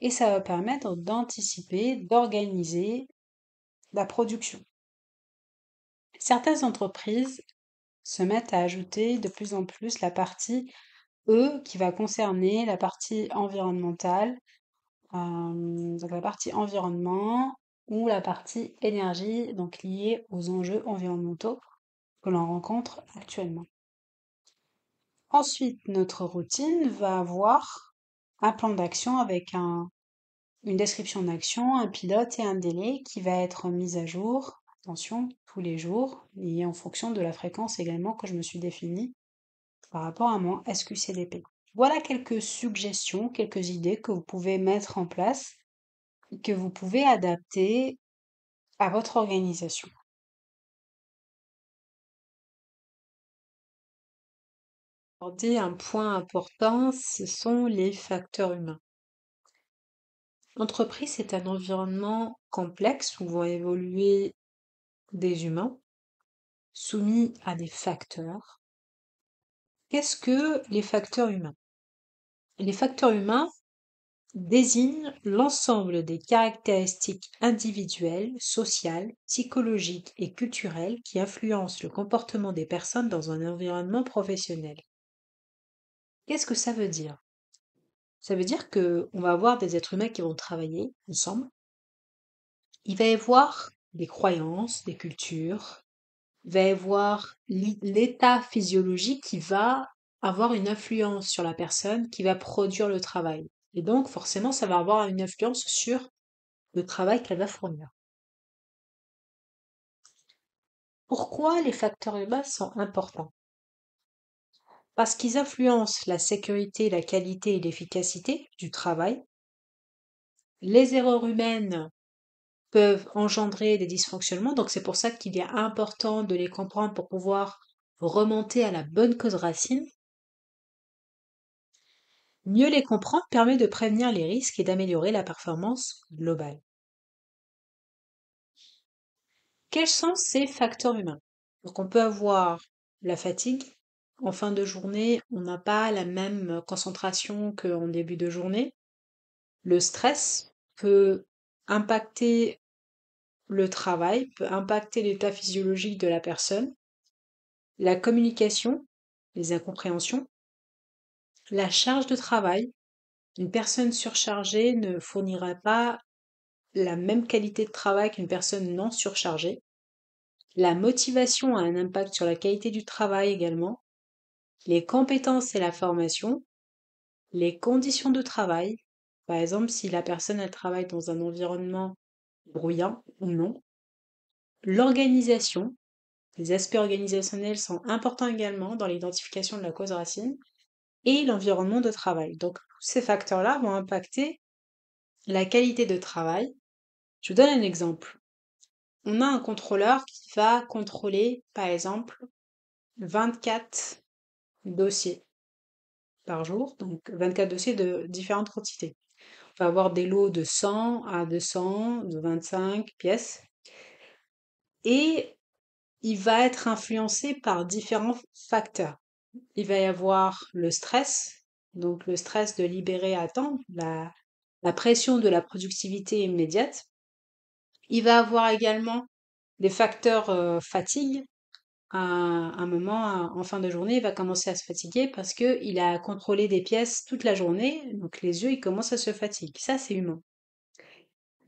et ça va permettre d'anticiper, d'organiser la production. Certaines entreprises se mettent à ajouter de plus en plus la partie E qui va concerner la partie environnementale, donc la partie environnement ou la partie énergie, donc liée aux enjeux environnementaux que l'on rencontre actuellement. Ensuite, notre routine va avoir un plan d'action avec une description d'action, un pilote et un délai qui va être mis à jour, attention, tous les jours, et en fonction de la fréquence également que je me suis définie par rapport à mon SQCDP. Voilà quelques suggestions, quelques idées que vous pouvez mettre en place et que vous pouvez adapter à votre organisation. Aborder un point important, ce sont les facteurs humains. L'entreprise est un environnement complexe où vont évoluer des humains soumis à des facteurs. Qu'est-ce que les facteurs humains? Les facteurs humains désignent l'ensemble des caractéristiques individuelles, sociales, psychologiques et culturelles qui influencent le comportement des personnes dans un environnement professionnel. Qu'est-ce que ça veut dire? Ça veut dire qu'on va avoir des êtres humains qui vont travailler ensemble. Il va y avoir des croyances, des cultures, il va y avoir l'état physiologique qui va avoir une influence sur la personne qui va produire le travail. Et donc, forcément, ça va avoir une influence sur le travail qu'elle va fournir. Pourquoi les facteurs humains sont importants? Parce qu'ils influencent la sécurité, la qualité et l'efficacité du travail. Les erreurs humaines peuvent engendrer des dysfonctionnements, donc c'est pour ça qu'il est important de les comprendre pour pouvoir remonter à la bonne cause racine. Mieux les comprendre permet de prévenir les risques et d'améliorer la performance globale. Quels sont ces facteurs humains? Donc on peut avoir la fatigue. En fin de journée, on n'a pas la même concentration qu'en début de journée. Le stress peut impacter le travail, peut impacter l'état physiologique de la personne. La communication, les incompréhensions. La charge de travail. Une personne surchargée ne fournira pas la même qualité de travail qu'une personne non surchargée. La motivation a un impact sur la qualité du travail également. Les compétences et la formation. Les conditions de travail. Par exemple, si la personne elle travaille dans un environnement bruyant ou non. L'organisation, les aspects organisationnels sont importants également dans l'identification de la cause racine et l'environnement de travail. Donc, tous ces facteurs-là vont impacter la qualité de travail. Je vous donne un exemple. On a un contrôleur qui va contrôler, par exemple, 24 dossiers par jour, donc 24 dossiers de différentes quantités. On va avoir des lots de 100 à 200, de 25 pièces. Et il va être influencé par différents facteurs. Il va y avoir le stress, donc le stress de libérer à temps, la pression de la productivité immédiate. Il va avoir également des facteurs fatigue. À un moment, en fin de journée, il va commencer à se fatiguer parce qu'il a contrôlé des pièces toute la journée, donc les yeux, ils commencent à se fatiguer. Ça, c'est humain.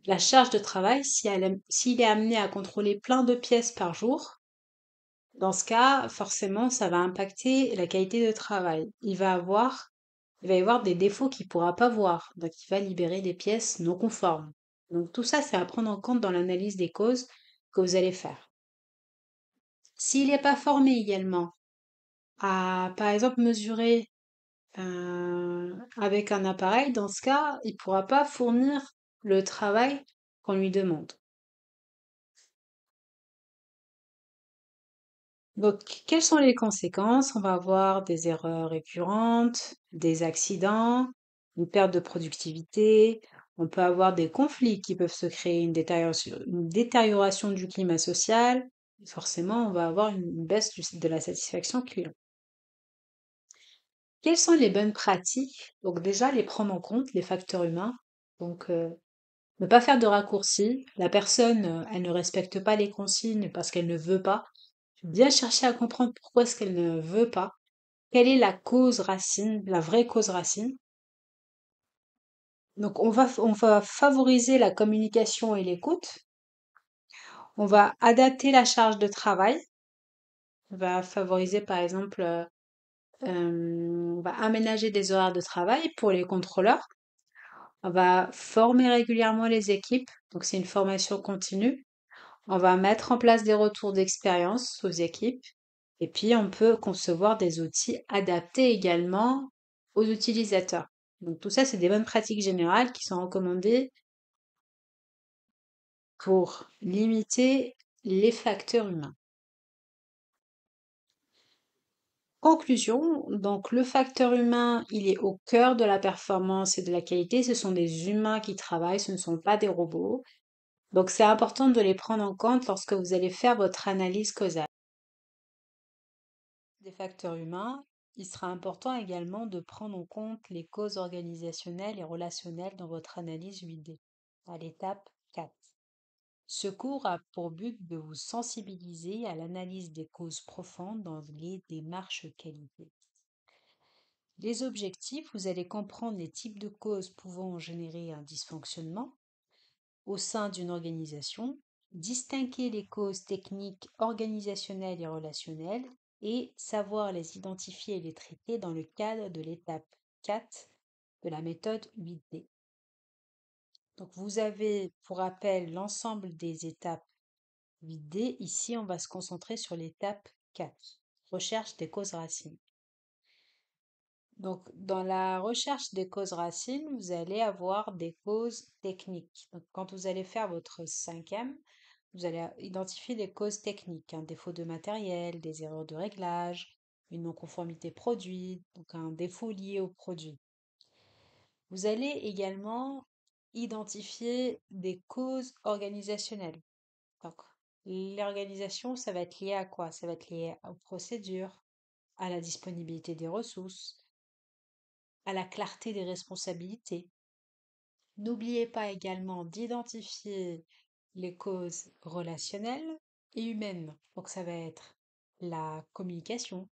La charge de travail, s'il est amené à contrôler plein de pièces par jour, dans ce cas, forcément, ça va impacter la qualité de travail. Il va y avoir des défauts qu'il ne pourra pas voir, donc il va libérer des pièces non conformes. Donc tout ça, c'est à prendre en compte dans l'analyse des causes que vous allez faire. S'il n'est pas formé également à, par exemple, mesurer avec un appareil, dans ce cas, il ne pourra pas fournir le travail qu'on lui demande. Donc, quelles sont les conséquences? On va avoir des erreurs récurrentes, des accidents, une perte de productivité. On peut avoir des conflits qui peuvent se créer, une détérioration du climat social. Forcément, on va avoir une baisse de la satisfaction client. Quelles sont les bonnes pratiques? Donc déjà, les prendre en compte, les facteurs humains. Donc, ne pas faire de raccourcis. La personne, elle ne respecte pas les consignes parce qu'elle ne veut pas. Bien chercher à comprendre pourquoi est-ce qu'elle ne veut pas. Quelle est la cause racine, la vraie cause racine? Donc, on va favoriser la communication et l'écoute. On va adapter la charge de travail. On va favoriser, par exemple, on va aménager des horaires de travail pour les contrôleurs. On va former régulièrement les équipes. Donc, c'est une formation continue. On va mettre en place des retours d'expérience aux équipes. Et puis, on peut concevoir des outils adaptés également aux utilisateurs. Donc, tout ça, c'est des bonnes pratiques générales qui sont recommandées pour limiter les facteurs humains. Conclusion, donc le facteur humain, il est au cœur de la performance et de la qualité. Ce sont des humains qui travaillent, ce ne sont pas des robots. Donc, c'est important de les prendre en compte lorsque vous allez faire votre analyse causale. Des facteurs humains, il sera important également de prendre en compte les causes organisationnelles et relationnelles dans votre analyse 8D, à l'étape 4. Ce cours a pour but de vous sensibiliser à l'analyse des causes profondes dans les démarches qualité. Les objectifs, vous allez comprendre les types de causes pouvant générer un dysfonctionnement au sein d'une organisation, distinguer les causes techniques, organisationnelles et relationnelles et savoir les identifier et les traiter dans le cadre de l'étape 4 de la méthode 8D. Donc vous avez pour rappel l'ensemble des étapes 8D. Ici, on va se concentrer sur l'étape 4, recherche des causes racines. Donc, dans la recherche des causes racines, vous allez avoir des causes techniques. Donc, quand vous allez faire votre cinquième, vous allez identifier des causes techniques, un défaut de matériel, des erreurs de réglage, une non-conformité produit, donc un défaut lié au produit. Vous allez également identifier des causes organisationnelles. Donc, l'organisation, ça va être lié à quoi? Ça va être lié aux procédures, à la disponibilité des ressources, à la clarté des responsabilités. N'oubliez pas également d'identifier les causes relationnelles et humaines. Donc ça va être la communication.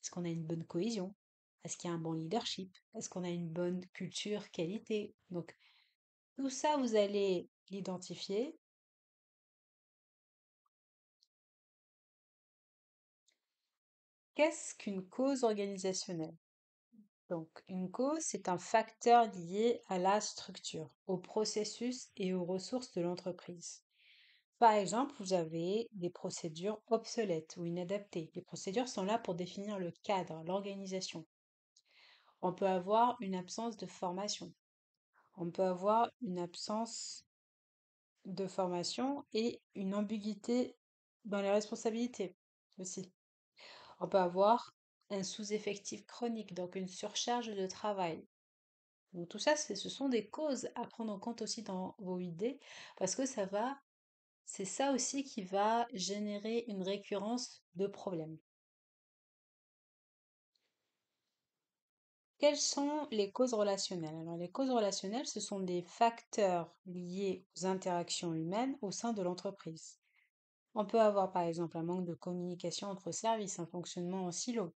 Est-ce qu'on a une bonne cohésion? Est-ce qu'il y a un bon leadership? Est-ce qu'on a une bonne culture qualité? Donc tout ça, vous allez l'identifier. Qu'est-ce qu'une cause organisationnelle? Donc, une cause, c'est un facteur lié à la structure, au processus et aux ressources de l'entreprise. Par exemple, vous avez des procédures obsolètes ou inadaptées. Les procédures sont là pour définir le cadre, l'organisation. On peut avoir une absence de formation. On peut avoir une absence de formation et une ambiguïté dans les responsabilités aussi. On peut avoir un sous-effectif chronique, donc une surcharge de travail. Donc tout ça, ce sont des causes à prendre en compte aussi dans vos idées, parce que c'est ça aussi qui va générer une récurrence de problèmes. Quelles sont les causes relationnelles? Alors, les causes relationnelles, ce sont des facteurs liés aux interactions humaines au sein de l'entreprise. On peut avoir par exemple un manque de communication entre services, un fonctionnement en silo.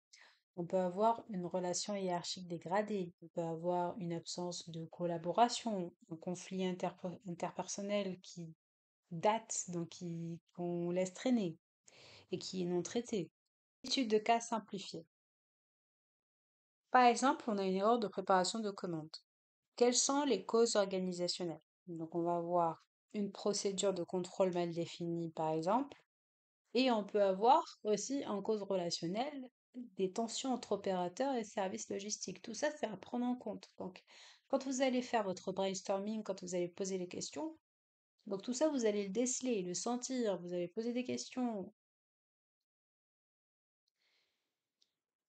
On peut avoir une relation hiérarchique dégradée. On peut avoir une absence de collaboration, un conflit interpersonnel qui date, donc qu'on laisse traîner et qui est non traité. Étude de cas simplifiée. Par exemple, on a une erreur de préparation de commande. Quelles sont les causes organisationnelles? Donc, on va avoir une procédure de contrôle mal définie, par exemple, et on peut avoir aussi en cause relationnelle des tensions entre opérateurs et services logistiques. Tout ça, c'est à prendre en compte. Donc, quand vous allez faire votre brainstorming, quand vous allez poser les questions, donc tout ça, vous allez le déceler, le sentir, vous allez poser des questions.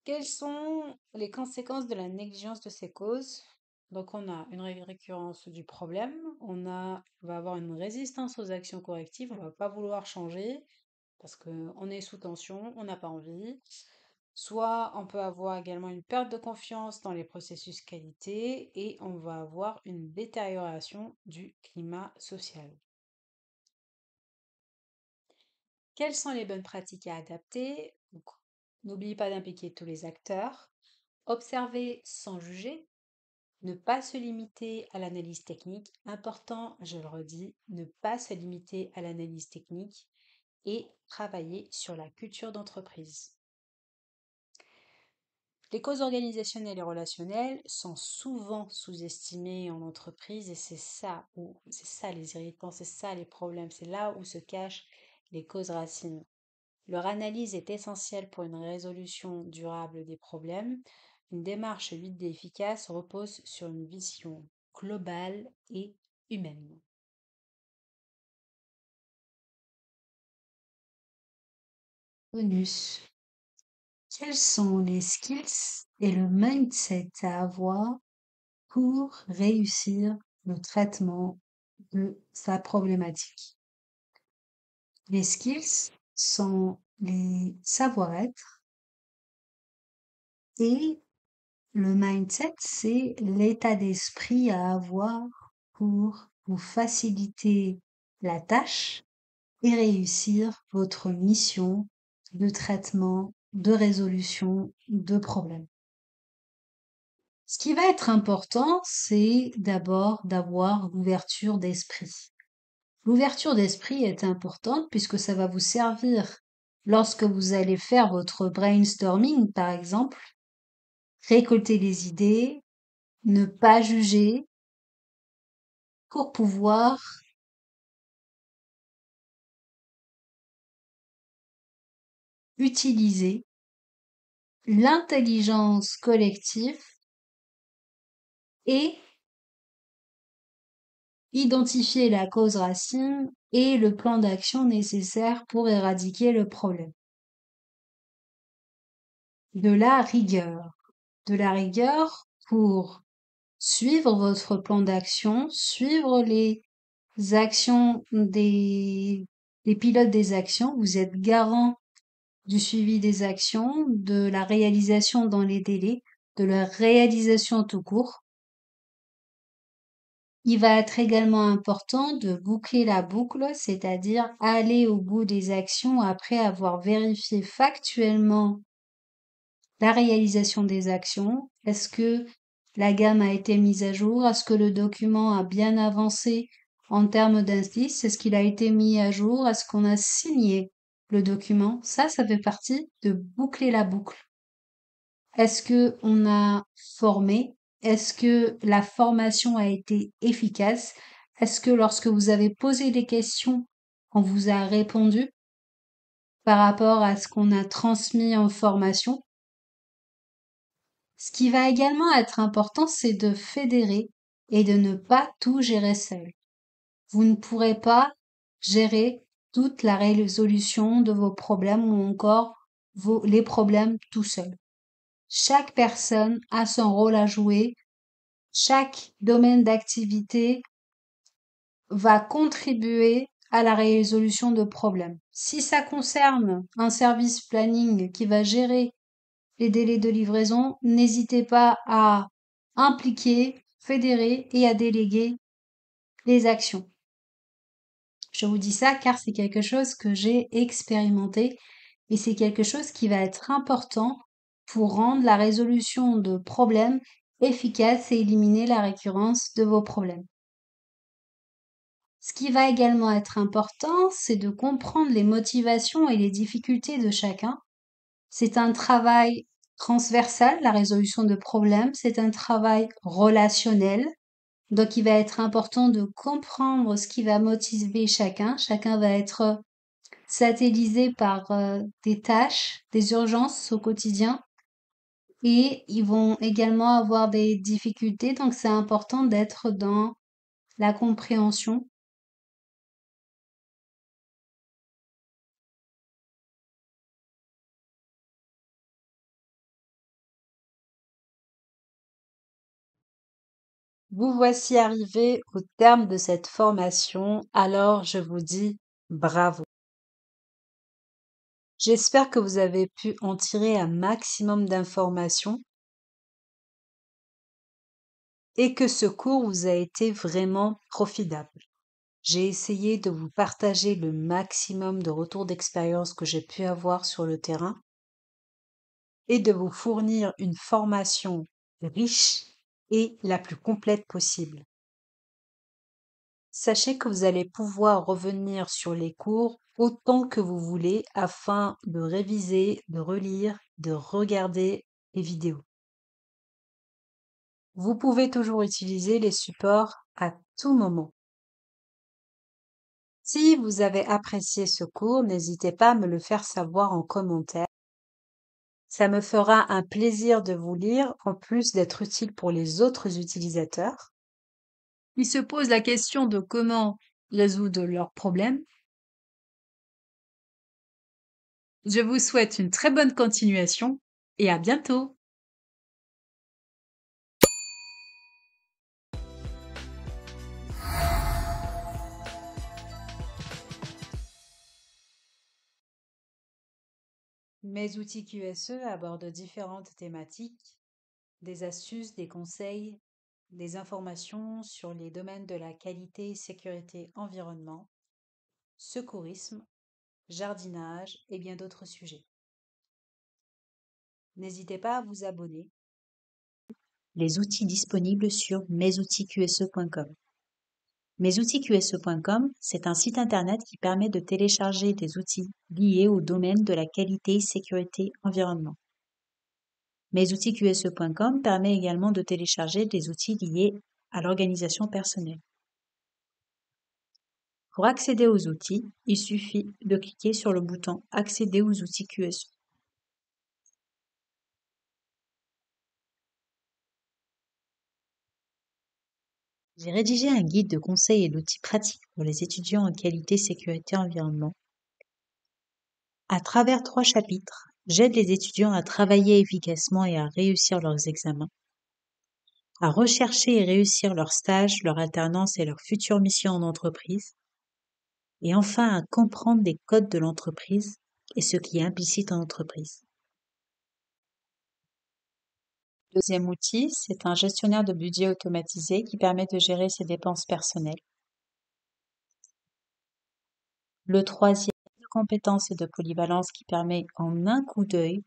Quelles sont les conséquences de la négligence de ces causes? Donc, on a une récurrence du problème, on va avoir une résistance aux actions correctives, on va pas vouloir changer parce qu'on est sous tension, on n'a pas envie. Soit on peut avoir également une perte de confiance dans les processus qualité et on va avoir une détérioration du climat social. Quelles sont les bonnes pratiques à adapter? Donc, n'oubliez pas d'impliquer tous les acteurs. Observer sans juger, ne pas se limiter à l'analyse technique. Important, je le redis, ne pas se limiter à l'analyse technique et travailler sur la culture d'entreprise. Les causes organisationnelles et relationnelles sont souvent sous-estimées en entreprise et c'est ça les irritants, c'est ça les problèmes, c'est là où se cachent les causes racines. Leur analyse est essentielle pour une résolution durable des problèmes. Une démarche 8D efficace repose sur une vision globale et humaine. Bonus. Quels sont les skills et le mindset à avoir pour réussir le traitement de sa problématique? Les skills sont les savoir-être et le mindset, c'est l'état d'esprit à avoir pour vous faciliter la tâche et réussir votre mission de traitement, de résolution de problèmes. Ce qui va être important, c'est d'abord d'avoir l'ouverture d'esprit. L'ouverture d'esprit est importante puisque ça va vous servir lorsque vous allez faire votre brainstorming, par exemple, récolter les idées, ne pas juger pour pouvoir utiliser l'intelligence collective et identifier la cause racine et le plan d'action nécessaire pour éradiquer le problème. De la rigueur pour suivre votre plan d'action, suivre les actions des pilotes des actions. Vous êtes garant du suivi des actions, de la réalisation dans les délais, de la réalisation tout court. Il va être également important de boucler la boucle, c'est-à-dire aller au bout des actions après avoir vérifié factuellement la réalisation des actions. Est-ce que la gamme a été mise à jour? Est-ce que le document a bien avancé en termes d'indices? Est-ce qu'il a été mis à jour? Est-ce qu'on a signé le document? Ça fait partie de boucler la boucle. Est-ce que on a formé? Est-ce que la formation a été efficace? Est-ce que lorsque vous avez posé des questions qu'on vous a répondu par rapport à ce qu'on a transmis en formation. Ce qui va également être important, c'est de fédérer et de ne pas tout gérer seul. Vous ne pourrez pas gérer toute la résolution de vos problèmes ou encore les problèmes tout seul. Chaque personne a son rôle à jouer. Chaque domaine d'activité va contribuer à la résolution de problèmes. Si ça concerne un service planning qui va gérer les délais de livraison, n'hésitez pas à impliquer, fédérer et à déléguer les actions. Je vous dis ça car c'est quelque chose que j'ai expérimenté et c'est quelque chose qui va être important pour rendre la résolution de problèmes efficace et éliminer la récurrence de vos problèmes. Ce qui va également être important, c'est de comprendre les motivations et les difficultés de chacun. C'est un travail transversal, la résolution de problèmes, c'est un travail relationnel. Donc, il va être important de comprendre ce qui va motiver chacun. Chacun va être satellisé par des tâches, des urgences au quotidien. Et ils vont également avoir des difficultés. Donc, c'est important d'être dans la compréhension. Vous voici arrivé au terme de cette formation, alors je vous dis bravo. J'espère que vous avez pu en tirer un maximum d'informations et que ce cours vous a été vraiment profitable. J'ai essayé de vous partager le maximum de retours d'expérience que j'ai pu avoir sur le terrain et de vous fournir une formation riche et la plus complète possible. Sachez que vous allez pouvoir revenir sur les cours autant que vous voulez afin de réviser, de relire, de regarder les vidéos. Vous pouvez toujours utiliser les supports à tout moment. Si vous avez apprécié ce cours, n'hésitez pas à me le faire savoir en commentaire. Ça me fera un plaisir de vous lire, en plus d'être utile pour les autres utilisateurs. Ils se posent la question de comment résoudre leurs problèmes. Je vous souhaite une très bonne continuation et à bientôt. Mes outils QSE abordent différentes thématiques, des astuces, des conseils, des informations sur les domaines de la qualité, sécurité, environnement, secourisme, jardinage et bien d'autres sujets. N'hésitez pas à vous abonner. Les outils disponibles sur mesoutilsqse.com. Mesoutilsqse.com, c'est un site internet qui permet de télécharger des outils liés au domaine de la qualité, sécurité, environnement. Mesoutilsqse.com permet également de télécharger des outils liés à l'organisation personnelle. Pour accéder aux outils, il suffit de cliquer sur le bouton « Accéder aux outils QSE ». J'ai rédigé un guide de conseils et d'outils pratiques pour les étudiants en qualité, sécurité, environnement. À travers 3 chapitres, j'aide les étudiants à travailler efficacement et à réussir leurs examens, à rechercher et réussir leurs stages, leur alternance et leurs futures missions en entreprise, et enfin à comprendre les codes de l'entreprise et ce qui est implicite en entreprise. Le deuxième outil, c'est un gestionnaire de budget automatisé qui permet de gérer ses dépenses personnelles. Le troisième, de compétences et de polyvalence qui permet en un coup d'œil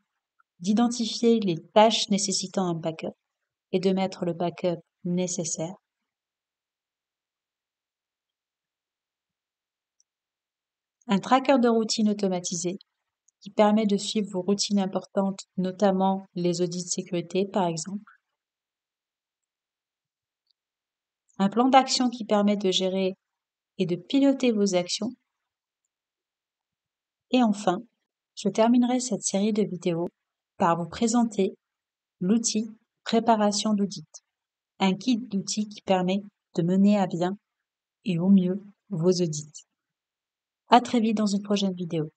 d'identifier les tâches nécessitant un backup et de mettre le backup nécessaire. Un tracker de routine automatisé qui permet de suivre vos routines importantes, notamment les audits de sécurité par exemple. Un plan d'action qui permet de gérer et de piloter vos actions Et enfin, je terminerai cette série de vidéos par vous présenter l'outil Préparation d'audit, un kit d'outils qui permet de mener à bien et au mieux vos audits. À très vite dans une prochaine vidéo.